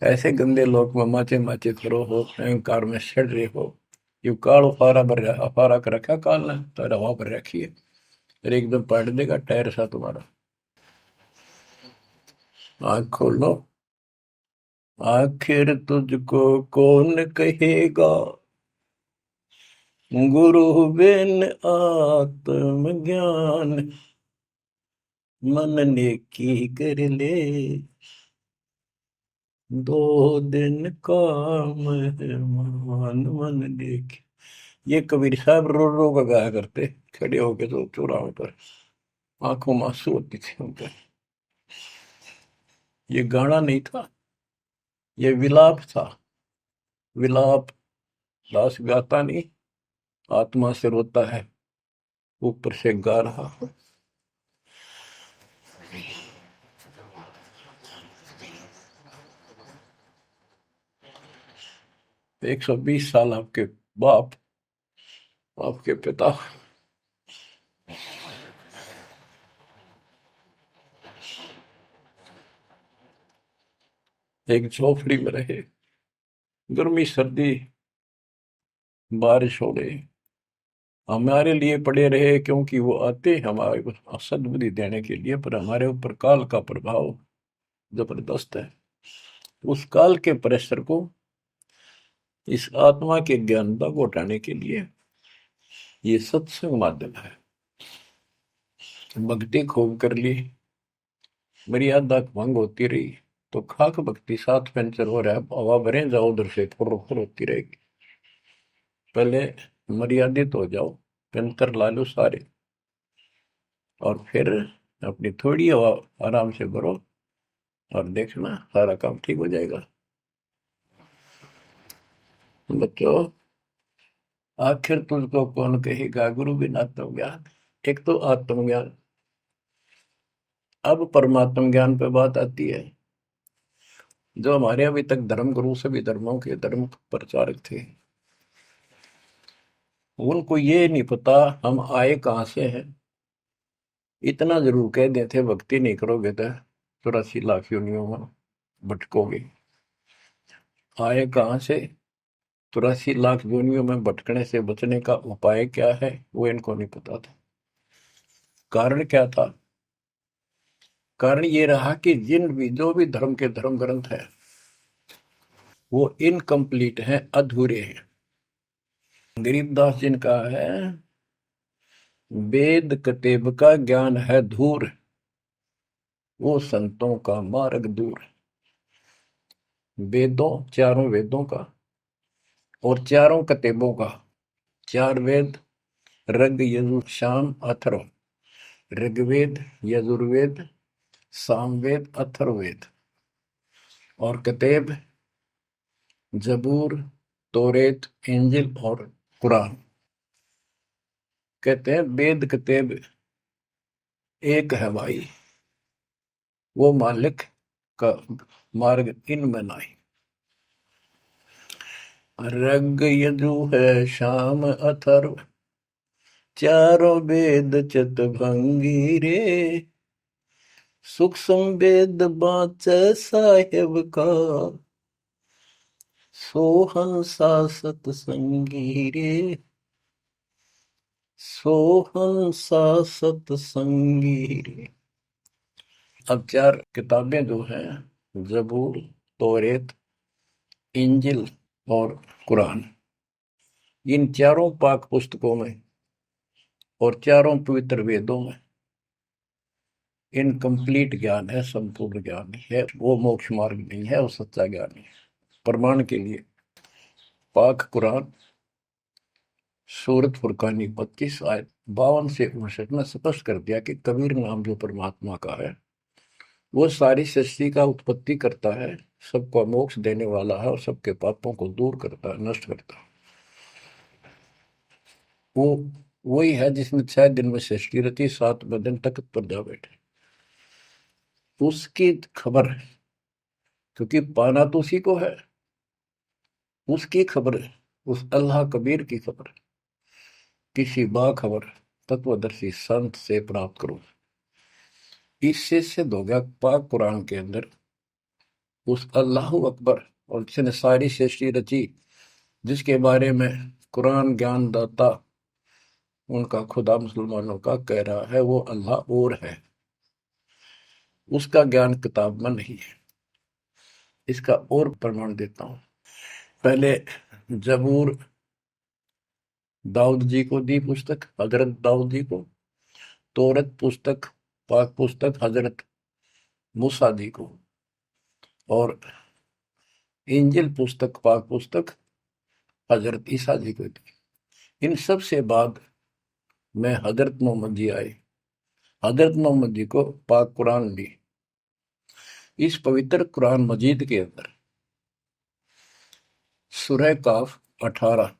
Speaker 1: ऐसे गंदे लोग में माचे माचे करो हो, अहंकार में सड़ रहे हो। यू काल अफारा भर, अफारा कर रखा काल ने, तो हवा भर रखी है, फिर एकदम पलट देगा टायर सा तुम्हारा। आँख खोलो, आखिर तुझको कौन कहेगा, गुरु बिन आत्मज्ञान, मन ने की कर ले, 2 दिन का मेहमान मन देख। ये कबीर साहब रो रो का गाया करते, खड़े होके तो चौराहों पर, आंखों में आंसू होती थी उनके। ये गाना नहीं था, ये विलाप था। विलाप दास गाता नहीं, आत्मा से रोता है, ऊपर से गा रहा। 120 साल आपके बाप, आपके पिता, एक झोपड़ी में रहे, गर्मी सर्दी बारिश हो गई, हमारे लिए पड़े रहे, क्योंकि वो आते हमारे को सद्बुद्धि देने के लिए, पर हमारे ऊपर काल का प्रभाव जबरदस्त है। उस काल के प्रेशर को इस आत्मा के ज्ञानता को हटाने के लिए ये सत्संग माध्यम है। भक्ति खूब कर ली, मर्यादा भंग होती रही तो खाक भक्ति साथ पंचर हो रहा है, हवा भरे जाओ उधर से फुर फुर होती रहेगी। पहले मर्यादित हो जाओ, पंचर ला लो सारे, और फिर अपनी थोड़ी हवा आराम से भरो और देखना सारा काम ठीक हो जाएगा। बच्चों, आखिर तुझको कौन कहेगा गुरु बिन आत्मज्ञान। एक तो आत्मज्ञान, अब परमात्म ज्ञान पे बात आती है। जो हमारे अभी तक धर्म गुरु सभी धर्मों के धर्म प्रचारक थे, उनको ये नहीं पता हम आए कहां से हैं। इतना जरूर कह देते भक्ति नहीं करोगे तो 84 लाख योनियों में भटकोगे। आए कहां से, 84 लाख योनियों में भटकने से बचने का उपाय क्या है वो इनको नहीं पता था। कारण क्या था? कारण ये रहा कि जो भी धर्म के धर्म ग्रंथ है वो इनकम्प्लीट हैं, अधूरे हैं। गरीबदास जी ने कहा है, वेद कतेब का ज्ञान है धूर, वो संतों का मार्ग दूर। वेदों, चारों वेदों का और चारों कतेबों का, 4 वेद ऋग यजुर साम अथर्व, ऋग्वेद यजुर्वेद सामवेद अथर्ववेद, और कतेब जबूर तोरेत इंजिल और कुरान। कहते हैं वेद कतेब एक है भाई, वो मालिक का मार्ग इनमें नहीं। ऋग यजु है शाम अथर्व, चारों वेद चितभंगी रे, सूक्ष्म वेद बाँचै साहेब का, सोहंसा सतसंगी रे, सोहंसा सतसंगी रे। अब 4 किताबें जो हैं, जबूर तौरेत इंजिल और कुरान, इन चारों पाक पुस्तकों में और चारों पवित्र वेदों में इनकम्प्लीट ज्ञान है, संपूर्ण ज्ञान नहीं है, वो मोक्ष मार्ग नहीं है, वो सच्चा ज्ञान नहीं है। प्रमाण के लिए पाक कुरान सूरत फुरकानी 25 आयत 52 से 59 में स्पष्ट कर दिया कि कबीर नाम जो परमात्मा का है वो सारी सृष्टि का उत्पत्ति करता है, सबको मोक्ष देने वाला है और सबके पापों को दूर करता है, नष्ट करता है। वो वही है जिसने 6 दिन में सृष्टि रची, 7वें दिन तख्त पर जा बैठे। उसकी खबर है, क्योंकि पाना तो उसी को है, उसकी खबर है, उस अल्लाह कबीर की खबर किसी बाखबर तत्वदर्शी संत से प्राप्त करो। इससे सिद्ध हो गया पाक कुरान के अंदर उस अल्लाह अकबर और जिसने सारी सृष्टि रची, जिसके बारे में कुरान ज्ञान दाता उनका खुदा मुसलमानों का कह रहा है वो अल्लाह और है, उसका ज्ञान किताब में नहीं है। इसका और प्रमाण देता हूं। पहले जबूर दाऊद जी को दी पुस्तक, हजरत दाऊद जी को। तौरत पुस्तक, पाक पुस्तक हजरत मूसा जी को। और इंजिल पुस्तक, पाक पुस्तक हजरत ईसा जी को दी। इन सब से बाद में हजरत मोहम्मद जी आए, हजरत मोहम्मद जी को पाक कुरान दी। इस पवित्र कुरान मजीद के अंदर सूरह काफ 18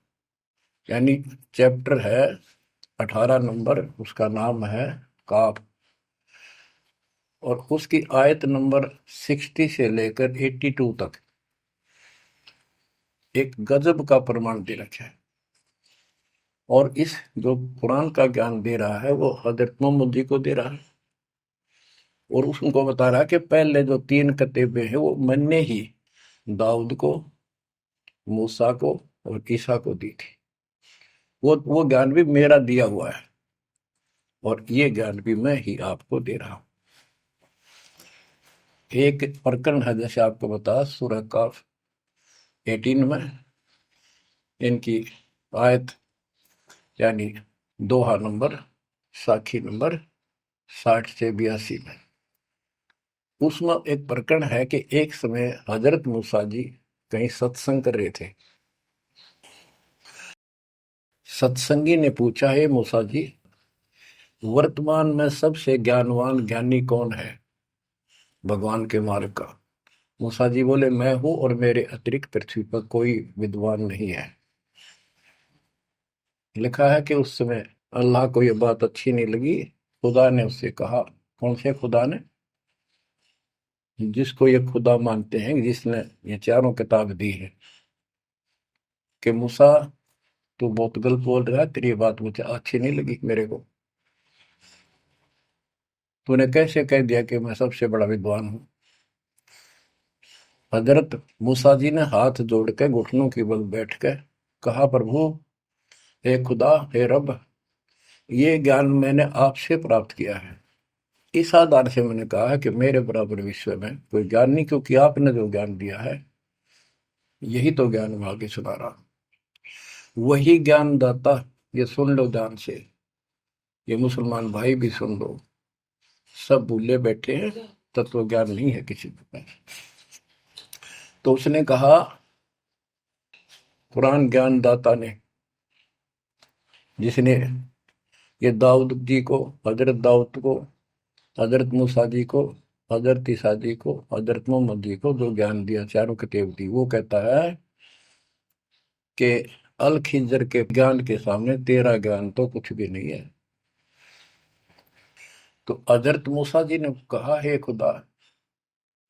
Speaker 1: यानी चैप्टर है 18 नंबर, उसका नाम है काफ, और उसकी आयत नंबर 60 से लेकर 82 तक एक गजब का प्रमाण दे रखा है। और इस जो कुरान का ज्ञान दे रहा है वो हजरत मोहम्मद जी को दे रहा है, और उसको बता रहा है कि पहले जो 3 किताबें हैं वो मैंने ही दाऊद को, मूसा को और ईसा को दी थी। वो ज्ञान भी मेरा दिया हुआ है, और ये ज्ञान भी मैं ही आपको दे रहा हूं। एक प्रकरण है, जैसे आपको बता सूरह काफ 18 में इनकी आयत यानी दोहा नंबर साखी नंबर 60 से 82 में। उसमें एक प्रकरण है कि एक समय हजरत मूसा जी कहीं सत्संग कर रहे थे। सत्संगी ने पूछा, है मूसा जी, वर्तमान में सबसे ज्ञानवान ज्ञानी कौन है भगवान के मार्ग का? मूसा जी बोले, मैं हूं और मेरे अतिरिक्त पृथ्वी पर कोई विद्वान नहीं है। लिखा है कि उस समय अल्लाह को यह बात अच्छी नहीं लगी। खुदा ने उससे कहा, कौन से खुदा ने? जिसको ये खुदा मानते हैं, जिसने ये चारों किताब दी है, कि मूसा तू बहुत गलत बोल रहा है, तेरी बात मुझे अच्छी नहीं लगी। मेरे को तूने कैसे कह दिया कि मैं सबसे बड़ा विद्वान हूं? हजरत मूसा जी ने हाथ जोड़ के घुटनों की बल बैठ के कहा, प्रभु, हे खुदा, हे रब, ये ज्ञान मैंने आपसे प्राप्त किया है। इस आधार से मैंने कहा है कि मेरे बराबर विश्व में कोई ज्ञान नहीं, क्योंकि आपने जो ज्ञान दिया है यही तो ज्ञान मैं आगे सुना रहा। वही ज्ञान दाता, ये सुन लो ध्यान से, ये मुसलमान भाई भी सुन लो, सब भूले बैठे हैं, तत्व ज्ञान नहीं है किसी के पास। तो उसने कहा, कुरान ज्ञान दाता ने, जिसने ये दाऊद जी को, हजरत दाऊद को, हजरत मूसा जी को, हजरत ईसा जी को, हजरत मोहम्मद जी को जो ज्ञान दिया, चारों किताब दी, वो कहता है कि अल खिजर के ज्ञान के सामने तेरा ज्ञान तो कुछ भी नहीं है। तो हजरत मूसा जी ने कहा, हे खुदा,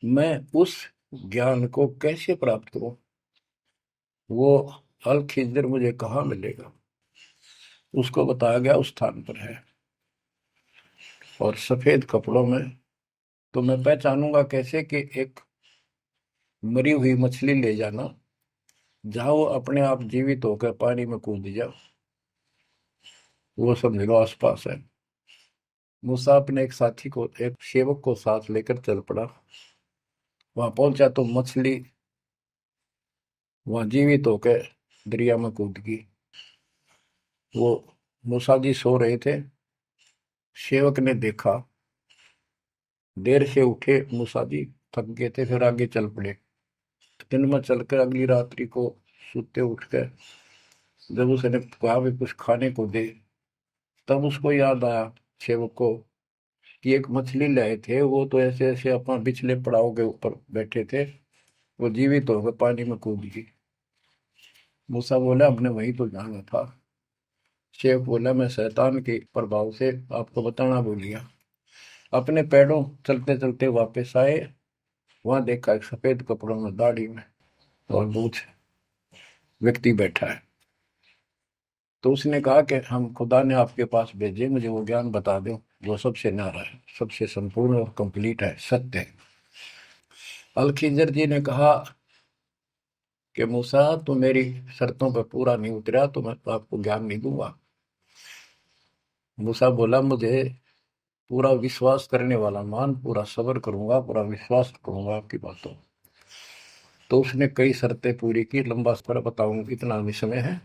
Speaker 1: मैं उस ज्ञान को कैसे प्राप्त करूं? वो अल खिजर मुझे कहाँ मिलेगा? उसको बताया गया उस स्थान पर है, और सफेद कपड़ों में। तो मैं पहचानूंगा कैसे कि एक मरी हुई मछली ले जाना, जहां वो अपने आप जीवित होकर पानी में कूद जाओ, वो समझ लो आसपास है। मूसा अपने एक साथी को, एक सेवक को साथ लेकर चल पड़ा। वहां पहुंचा तो मछली वहां जीवित होकर दरिया में कूद गई। वो मूसा जी सो रहे थे। सेवक ने देखा, देर से उठे मूसा जी, थक गए थे, फिर आगे चल पड़े। दिन में चलकर अगली रात्रि को सुते उठ कर जब उसने कहा भी कुछ खाने को दे, तब उसको याद आया सेवक को कि एक मछली लाए थे, वो तो ऐसे ऐसे अपना पिछले पड़ाव के ऊपर बैठे थे, वो जीवित होकर पानी में कूद गई। मूसा बोला, हमने वही तो जाना था। शेख बोला, मैं शैतान के प्रभाव से आपको बताना भूल गया। अपने पैरों चलते चलते वापस आए। वहां देखा एक सफेद कपड़ों में, दाढ़ी में और मूछ व्यक्ति बैठा है। तो उसने कहा कि हम खुदा ने आपके पास भेजे, मुझे वो ज्ञान बता दो जो सबसे न्यारा है, सबसे संपूर्ण और कंप्लीट है, सत्य है। अल खिजर जी ने कहा कि मूसा, तो मेरी शर्तों पर पूरा नहीं उतरा तो मैं तो आपको ज्ञान नहीं दूंगा। मूसा बोला, मुझे पूरा विश्वास करने वाला मान, पूरा सब्र करूंगा, पूरा विश्वास करूंगा आपकी बातों। तो उसने कई शर्तें पूरी की, लंबा सफर बताऊं, इतना भी समय है।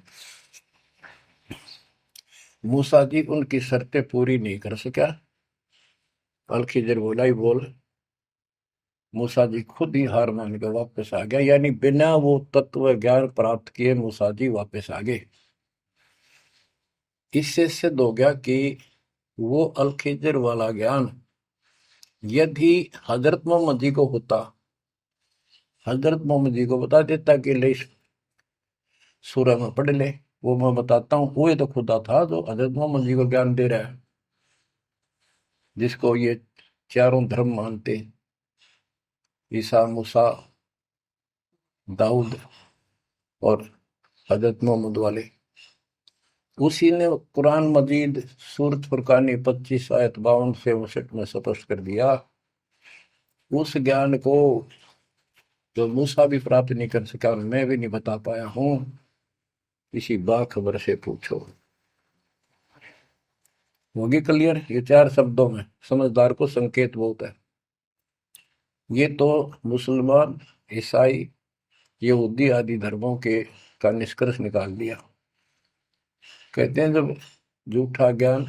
Speaker 1: मूसा जी उनकी शर्तें पूरी नहीं कर सका। अल खिजर बोला, ही बोल। मूसा जी खुद ही हार मान के वापस आ गया, यानी बिना वो तत्व ज्ञान प्राप्त किए मूसा जी वापस आ गए। इससे सिद्ध हो गया कि वो अल खिजर वाला ज्ञान यदि हजरत मोहम्मद जी को होता, हजरत मोहम्मद जी को बता देता कि ले सूरह में पढ़ ले, वो मैं बताता हूँ, वो ये तो खुदा था जो हजरत मोहम्मद जी को ज्ञान दे रहा है, जिसको ये चारों धर्म मानते, ईसा, मूसा, दाऊद और हजरत मोहम्मद वाले। उसी ने कुरान मजीद सूरत फुरकानी 25 आयत 52 से 59 में स्पष्ट कर दिया। उस ज्ञान को जो मूसा भी प्राप्त नहीं कर सका और मैं भी नहीं बता पाया हूं, किसी बाखबर से पूछो। होगी क्लियर? ये 4 शब्दों में समझदार को संकेत बहुत है। ये तो मुसलमान, ईसाई, यहूदी आदि धर्मों के का निष्कर्ष निकाल दिया। कहते हैं जब झूठा ज्ञान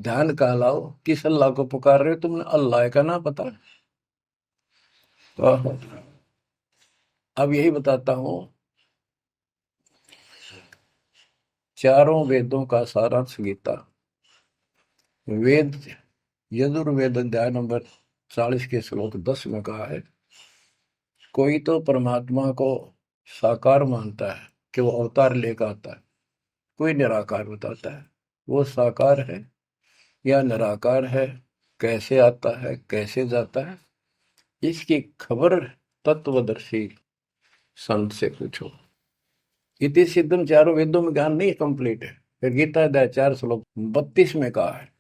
Speaker 1: ध्यान का लाओ, किस अल्लाह को पुकार रहे हो तुमने? अल्लाह का ना पता। तो अब यही बताता हूं, चारों वेदों का सारांश गीता। वेद यजुर्वेद अध्याय नंबर 40 के श्लोक 10 में कहा है, कोई तो परमात्मा को साकार मानता है कि वो अवतार लेकर आता है, कोई निराकार बताता है। वो साकार है या निराकार है, कैसे आता है कैसे जाता है, इसकी खबर तत्वदर्शी संत से पूछो। इति सिद्धम, चारों वेदों में ज्ञान नहीं कंप्लीट है। फिर गीता अध्याय 4 श्लोक 32 में कहा है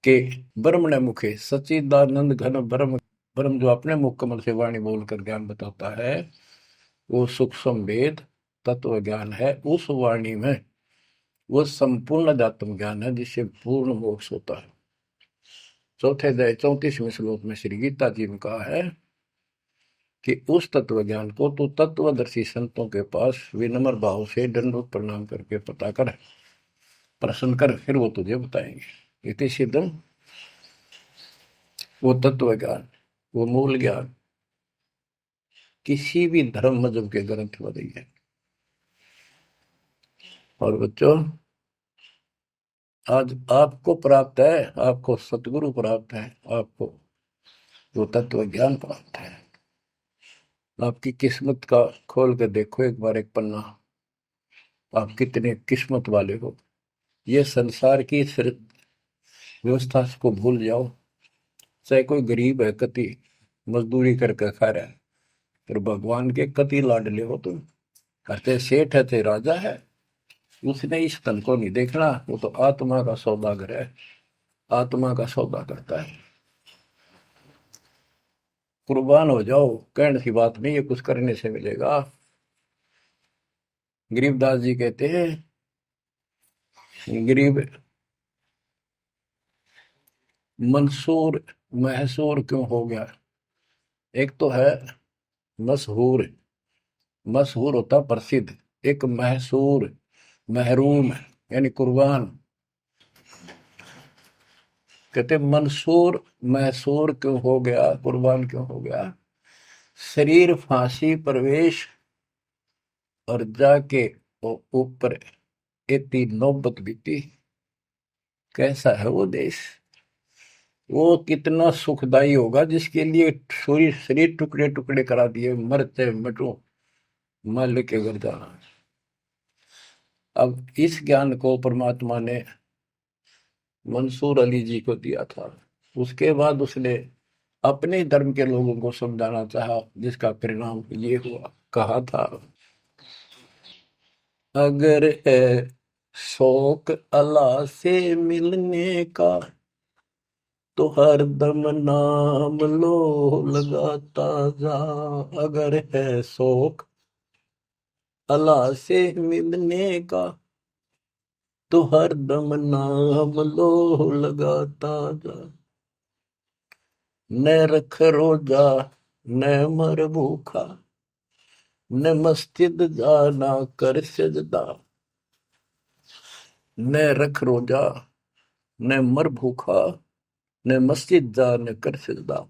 Speaker 1: कि ब्रह्म ने मुखे सच्चिदानंद घन ब्रह्म, ब्रह्म जो अपने मुख कमल से वाणी बोलकर ज्ञान बताता है, वो सूक्ष्म वेद तत्व ज्ञान है। उस वाणी में वो संपूर्ण अध्यात्म ज्ञान है जिससे पूर्ण मोक्ष होता है। चौथे अध्याय 34वें श्लोक में श्री गीता जी ने कहा है कि उस तत्व ज्ञान को तो तत्वदर्शी संतों के पास विनम्र भाव से दंडवत प्रणाम करके पता कर, प्रश्न कर, फिर वो तुझे बताएंगे। इति सिद्धम, वो तत्व ज्ञान, वो मूल ज्ञान किसी भी धर्म मजहब के ग्रंथ में नहीं है। और बच्चों, आज आपको प्राप्त है, आपको सतगुरु प्राप्त है, आपको वो तत्व ज्ञान प्राप्त है। आपकी किस्मत का खोल के देखो एक बार एक पन्ना, आप कितने किस्मत वाले हो। ये संसार की व्यवस्था को भूल जाओ। चाहे कोई गरीब है, कति मजदूरी करके खा रहा है, फिर भगवान के कति लाडले हो तुम। कहते सेठ है थे राजा है, उसने इस तन को नहीं देखना, वो तो आत्मा का सौदागर है, आत्मा का सौदा करता है। कुर्बान हो जाओ, कहने की बात नहीं, ये कुछ करने से मिलेगा। गरीबदास जी कहते हैं, गरीब मंसूर महसूर क्यों हो गया? एक तो है मशहूर, मशहूर होता प्रसिद्ध, एक महसूर महरूम यानी कुर्बान। कहते मंसूर महसूर क्यों हो गया, कुर्बान क्यों हो गया? शरीर फांसी प्रवेश और जाके ऊपर इतनी नौबत बीती। कैसा है वो देश, वो कितना सुखदाई होगा जिसके लिए शरीर शरीर टुकड़े टुकड़े करा दिए, मरते मटो मल के घर जाना। अब इस ज्ञान को परमात्मा ने मंसूर अली जी को दिया था। उसके बाद उसने अपने धर्म के लोगों को समझाना चाहा, जिसका परिणाम ये हुआ। कहा था, अगर है शौक अल्लाह से मिलने का तो हर दम नाम लो लगाता जा। अगर है शौक अल्लाह से मिलने का तो हर दम नाम लो लगाता जा। न रख रोजा न मर भूखा, न मस्जिद जाना कर सजदा। न रख रोजा न मर भूखा, न मस्जिद जा न कर सजदा।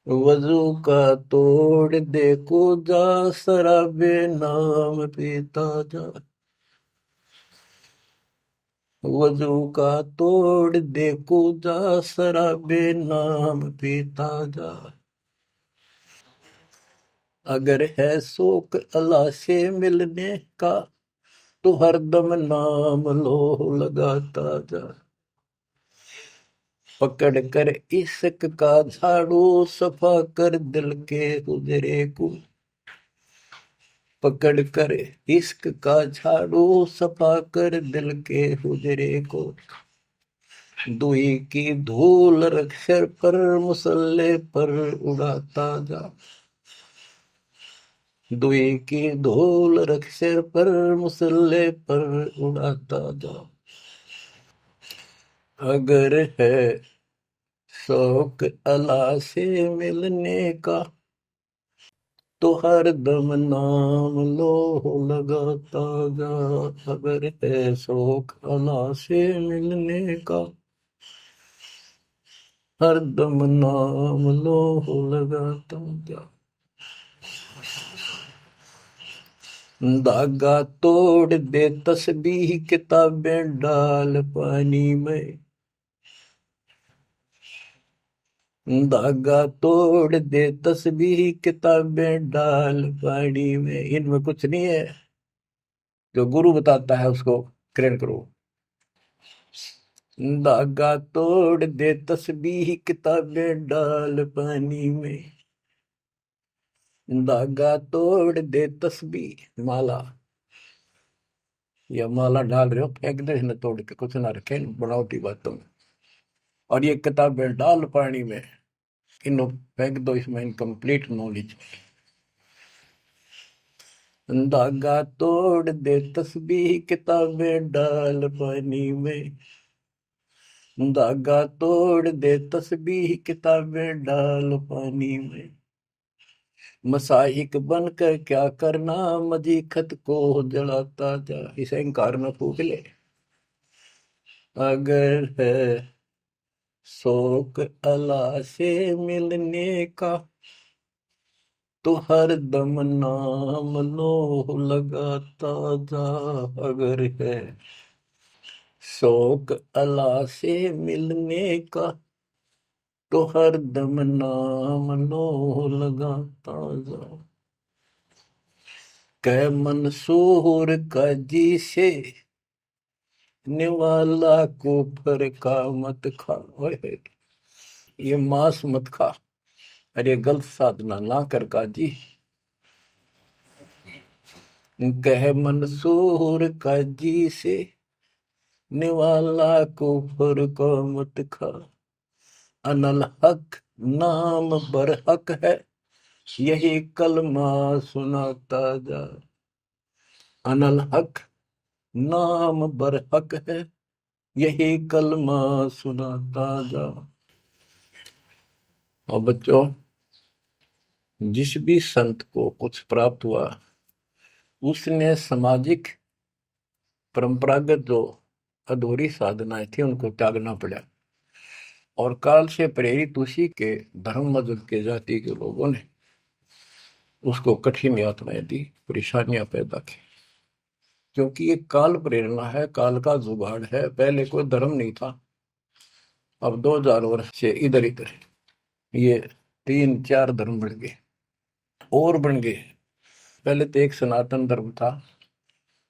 Speaker 1: वजू का तोड़ दे को जा, शराबे नाम पीता जा। वजू का तोड़ दे को जा, शराबे नाम पीता जा। अगर है शौक अल्लाह से मिलने का तो हरदम नाम लो लगाता जा। पकड़ कर इश्क का झाड़ू सफा कर दिल के उजरे को। पकड़ कर इश्क का झाड़ू सफा कर दिल के हुजरे को। दुई की धूल रख सिर पर मुसल्ले पर उड़ाता जा। दुई की धूल रख सिर पर मुसल्ले पर उड़ाता जा। अगर है शौक अल्लाह से मिलने का तो हर दम नाम लो लगाता जा, अगर है शौक अल्लाह से मिलने का, हर दम नाम लो लगाता जा। धागा तोड़ दे तस्बीह किताबें डाल पानी में, धागा तोड़ दे तस्बीह किताबें डाल पानी में। इनमें कुछ नहीं है, जो गुरु बताता है उसको ग्रहण करो। धागा तोड़ दे तस्बीह किताबें डाल पानी में, धागा तोड़ दे तस्बीह माला, या माला डाल रहे हो फेंक दे न, तोड़ के कुछ ना रखे बनावटी बातों में। और ये किताबें डाल पानी में, इनको फेंक दो, इसमें इनकम्प्लीट नॉलेज। धागा तोड़ दे तस्बीह किताबें डाल पानी में, धागा तोड़ दे तस्बीह किताबें डाल पानी में। मसाइक बनकर क्या करना, मजी खत को जलाता जा। इसे इंकार न फूक ले। अगर है शौक अल्लाह से मिलने का, तो हर दम नाम लो लगाता जा। अगर है शौक अल्लाह से मिलने का, तो हर दम नाम लो लगाता जा। कै मंसूर का जी से निवाला कुफर का मत खा। ओए, ये मांस मत खा, अरे गलत साधना ना कर काजी। कह मंसूर का जी से निवाला कुफर का मत खा। अनल हक नाम बर हक है, यही कलमा सुनाता जा। अनल हक नाम बर हक है, यही कलमा सुनाता जा। और बच्चों, जिस भी संत को कुछ प्राप्त हुआ, उसने सामाजिक परंपरागत जो अधूरी साधनाएं थी उनको त्यागना पड़ा, और काल से प्रेरित उसी के धर्म मजहब के जाति के लोगों ने उसको कठिन यातनाएं दी, परेशानियां पैदा की। क्योंकि ये काल प्रेरणा है, काल का जुगाड़ है। पहले कोई धर्म नहीं था, अब 2000 वर्ष से इधर इधर ये 3-4 धर्म बढ़ गए और बन गए। पहले तो एक सनातन धर्म था,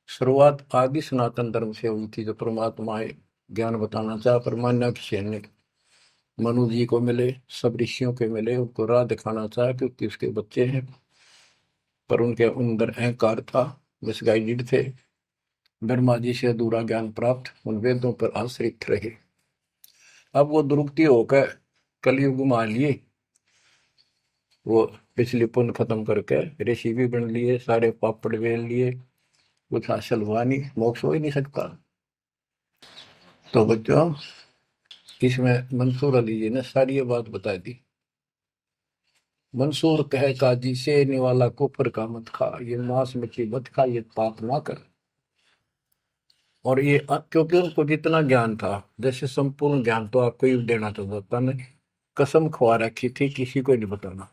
Speaker 1: शुरुआत आदि सनातन धर्म से हुई थी, जो परमात्मा ज्ञान बताना चाहा। परमान्या ने मनु जी को मिले, सब ऋषियों के मिले, उनको राह दिखाना चाहा, क्योंकि उसके बच्चे हैं, पर उनके अंदर अहंकार था, मिसगाइडेड थे। ब्रह्मा जी से अधूरा ज्ञान प्राप्त, उन वेदों पर आश्रित रहे। अब वो दुरुक्ति होकर कलयुग में आ लिए, वो पिछली पुण्य खत्म करके ऋषि भी बन लिए, सारे पापड़ वेल लिए, कुछ हासिल हुआ नहीं, मोक्ष हो ही नहीं सकता। तो बच्चों, इसमें मंसूर अली जी ने सारी ये बात बता दी। मंसूर कहे काजी से निवाला कुफर का मत खा, ये मांस मछली मत खा, ये पाप ना कर। और ये क्योंकि उनको जितना ज्ञान था, जैसे संपूर्ण ज्ञान तो आपको ही देना चाहता नहीं, कसम खवा रखी थी किसी को नहीं बताना।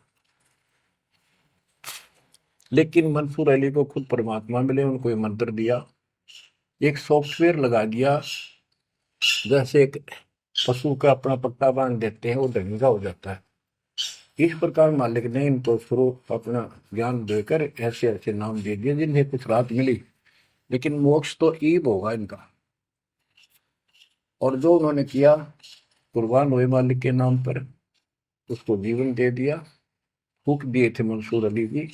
Speaker 1: लेकिन मंसूर अली को खुद परमात्मा मिले, उनको ये मंत्र दिया, एक सॉफ्टवेयर लगा दिया, जैसे एक पशु का अपना पट्टा बांध देते हैं, वो ढंगा हो जाता है। इस प्रकार मालिक ने इनको शुरू अपना ज्ञान देकर ऐसे ऐसे नाम दे दिए जिन्हें कुछ राहत मिली, लेकिन मोक्ष तो ईब होगा इनका। और जो उन्होंने किया, कुर्बान हुए मालिक के नाम पर, उसको जीवन दे दिया। फूक दिए थे मंसूर अली जी,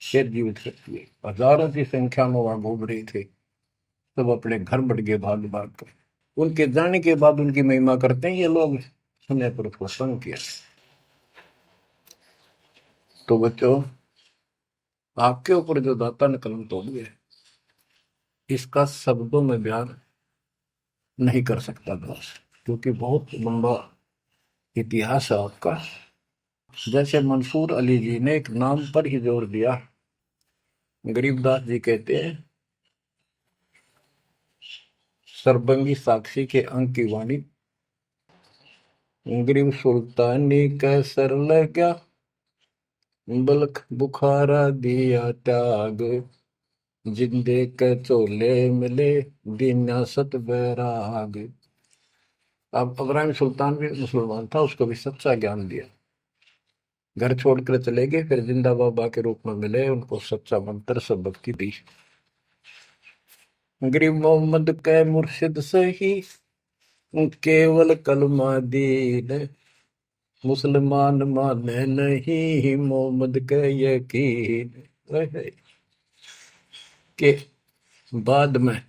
Speaker 1: फिर जीवित कर दिए। हजारों की संख्या में वहां घूम रहे थे, सब अपने घर बढ़ गए भाग भाग कर। उनके जाने के बाद उनकी महिमा करते हैं ये लोग, समय पर उसको संग किया। तो बच्चों, आपके ऊपर जो दाता ने कलम तोड़ दिया, इसका शब्दों में बयान नहीं कर सकता बस, क्योंकि बहुत लंबा इतिहास है आपका। जैसे मंसूर अली जी ने एक नाम पर ही जोर दिया। गरीबदास जी कहते हैं, सरबंगी साक्षी के अंक की वाणी, गरीब सुल्तानी कैसर लग्या, बल्ख बुखारा दिया त्याग, जिंदे के चोले मिले, दीना सत बैराग। अब इब्राहिम सुल्तान भी मुसलमान था, उसको भी सच्चा ज्ञान दिया। घर छोड़कर चले गए, फिर जिंदा बाबा के रूप में मिले, उनको सच्चा मंत्र सब भक्ति दी। गरीब मोहम्मद के मुर्शिद सही, केवल कलमा दीन, मुसलमान माने नहीं मोहम्मद के यकीन। के बाद में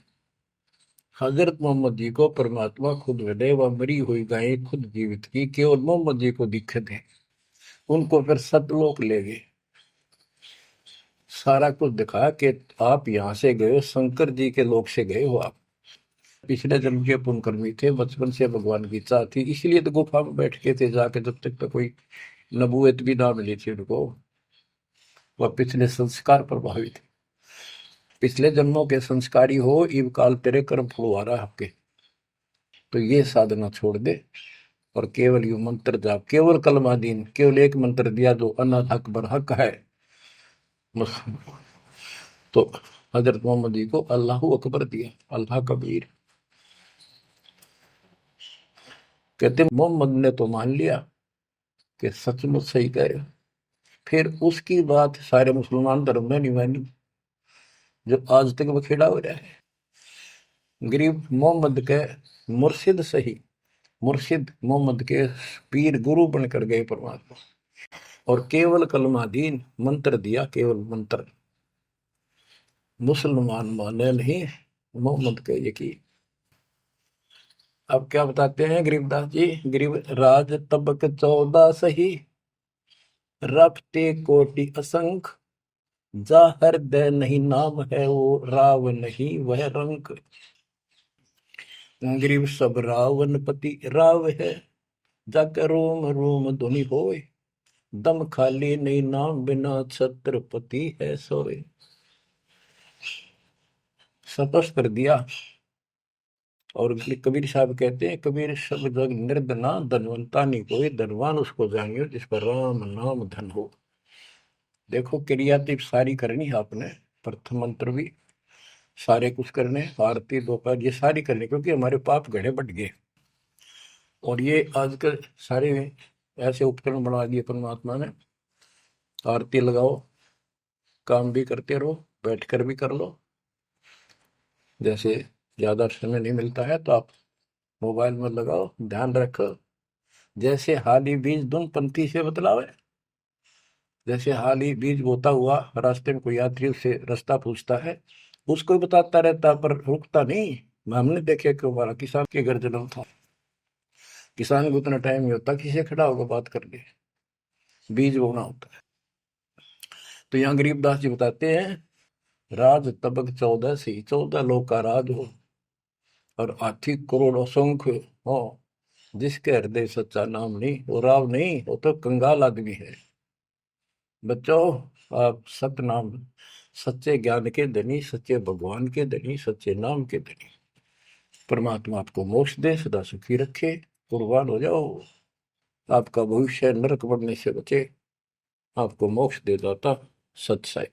Speaker 1: हजरत मोहम्मद जी को परमात्मा खुद मिले, वह मरी हुई गायें खुद जीवित की, केवल मोहम्मद जी को दिखे थे। उनको फिर सतलोक ले गए, सारा कुछ दिखा कि आप यहाँ से गए हो, शंकर जी के लोक से गए हो आप, पिछले जन्म के पुण्यकर्मी थे, बचपन से भगवान की इच्छा थी, इसलिए तो गुफा में बैठ के थे जाके, जब तक तो कोई नबूवत भी ना मिली थी उनको। वह पिछले संस्कार प्रभावित, पिछले जन्मों के संस्कारी हो, इब काल तेरे कर्म फुलवा रहा आपके, तो ये साधना छोड़ दे और केवल यू मंत्र जाप, केवल कलमा दीन, केवल एक मंत्र दिया जो अनाथ अकबर हक है। तो हजरत मोहम्मद जी को अल्लाह अकबर दिया, अल्लाह कबीर। कहते मोहम्मद ने तो मान लिया कि सचमुच सही कह रहे, फिर उसकी बात सारे मुसलमान धर्म में नहीं मानी, जो आज तक बखेड़ा हो रहा है। गरीब मोहम्मद के मुर्शिद सही, मुर्शिद मोहम्मद के पीर गुरु बनकर गए परमात्मा, और केवल कलमा दीन मंत्र दिया, केवल मंत्र, मुसलमान माने नहीं मोहम्मद के यकीन। अब क्या बताते हैं गरीबदास जी, गरीब राज तबक 14 सही, रफ्ते कोटि असंख, जा हृदय नहीं नाम है वो, राव नहीं वह रंक। गरीब सब रावण पति राव है, जाकर रोम रोम धुनि होए, दम खाली नहीं नाम बिना छत्रपति है सोए। स्पष्ट कर दिया। और कबीर साहब कहते हैं, कबीर सब जग निर्धना, धनवंता नहीं कोई, धनवान उसको जानियो जिस पर राम नाम धन हो। देखो क्रिया तो सारी करनी है आपने, प्रथम मंत्र भी सारे कुछ करने, आरती दोपहर ये सारी करनी, क्योंकि हमारे पाप घड़े बढ़ गए। और ये आजकल सारे ऐसे उपकरण बना दिए परमात्मा ने, आरती लगाओ, काम भी करते रहो, बैठकर भी कर लो। जैसे ज्यादा समय नहीं मिलता है तो आप मोबाइल में लगाओ, ध्यान रखो। जैसे हाली बीज धुन पंथी से बतलावे, जैसे हाली बीज बोता हुआ रास्ते में कोई यात्री उससे रास्ता पूछता है, उसको भी बताता रहता पर रुकता नहीं। हमने देखे कि हमारा किसान के घर जन्म था, किसान को उतना टाइम नहीं होता किसी से खड़ा होकर बात कर ले, बीज बोना होता है। तो यहाँ गरीबदास जी बताते हैं, राज तबक 14 सी, 14 लोग का राज हो, और हाथी करोड़ असंख्य हो, जिसके हृदय सच्चा नाम नहीं, वो राव नहीं, वो तो कंगाल आदमी है। बच्चों, आप सत्य नाम, सच्चे ज्ञान के धनी, सच्चे भगवान के धनी, सच्चे नाम के धनी, परमात्मा आपको मोक्ष दे, सदा सुखी रखे, कुर्बान हो जाओ, आपका भविष्य नरक बढ़ने से बचे, आपको मोक्ष दे दाता सत साई।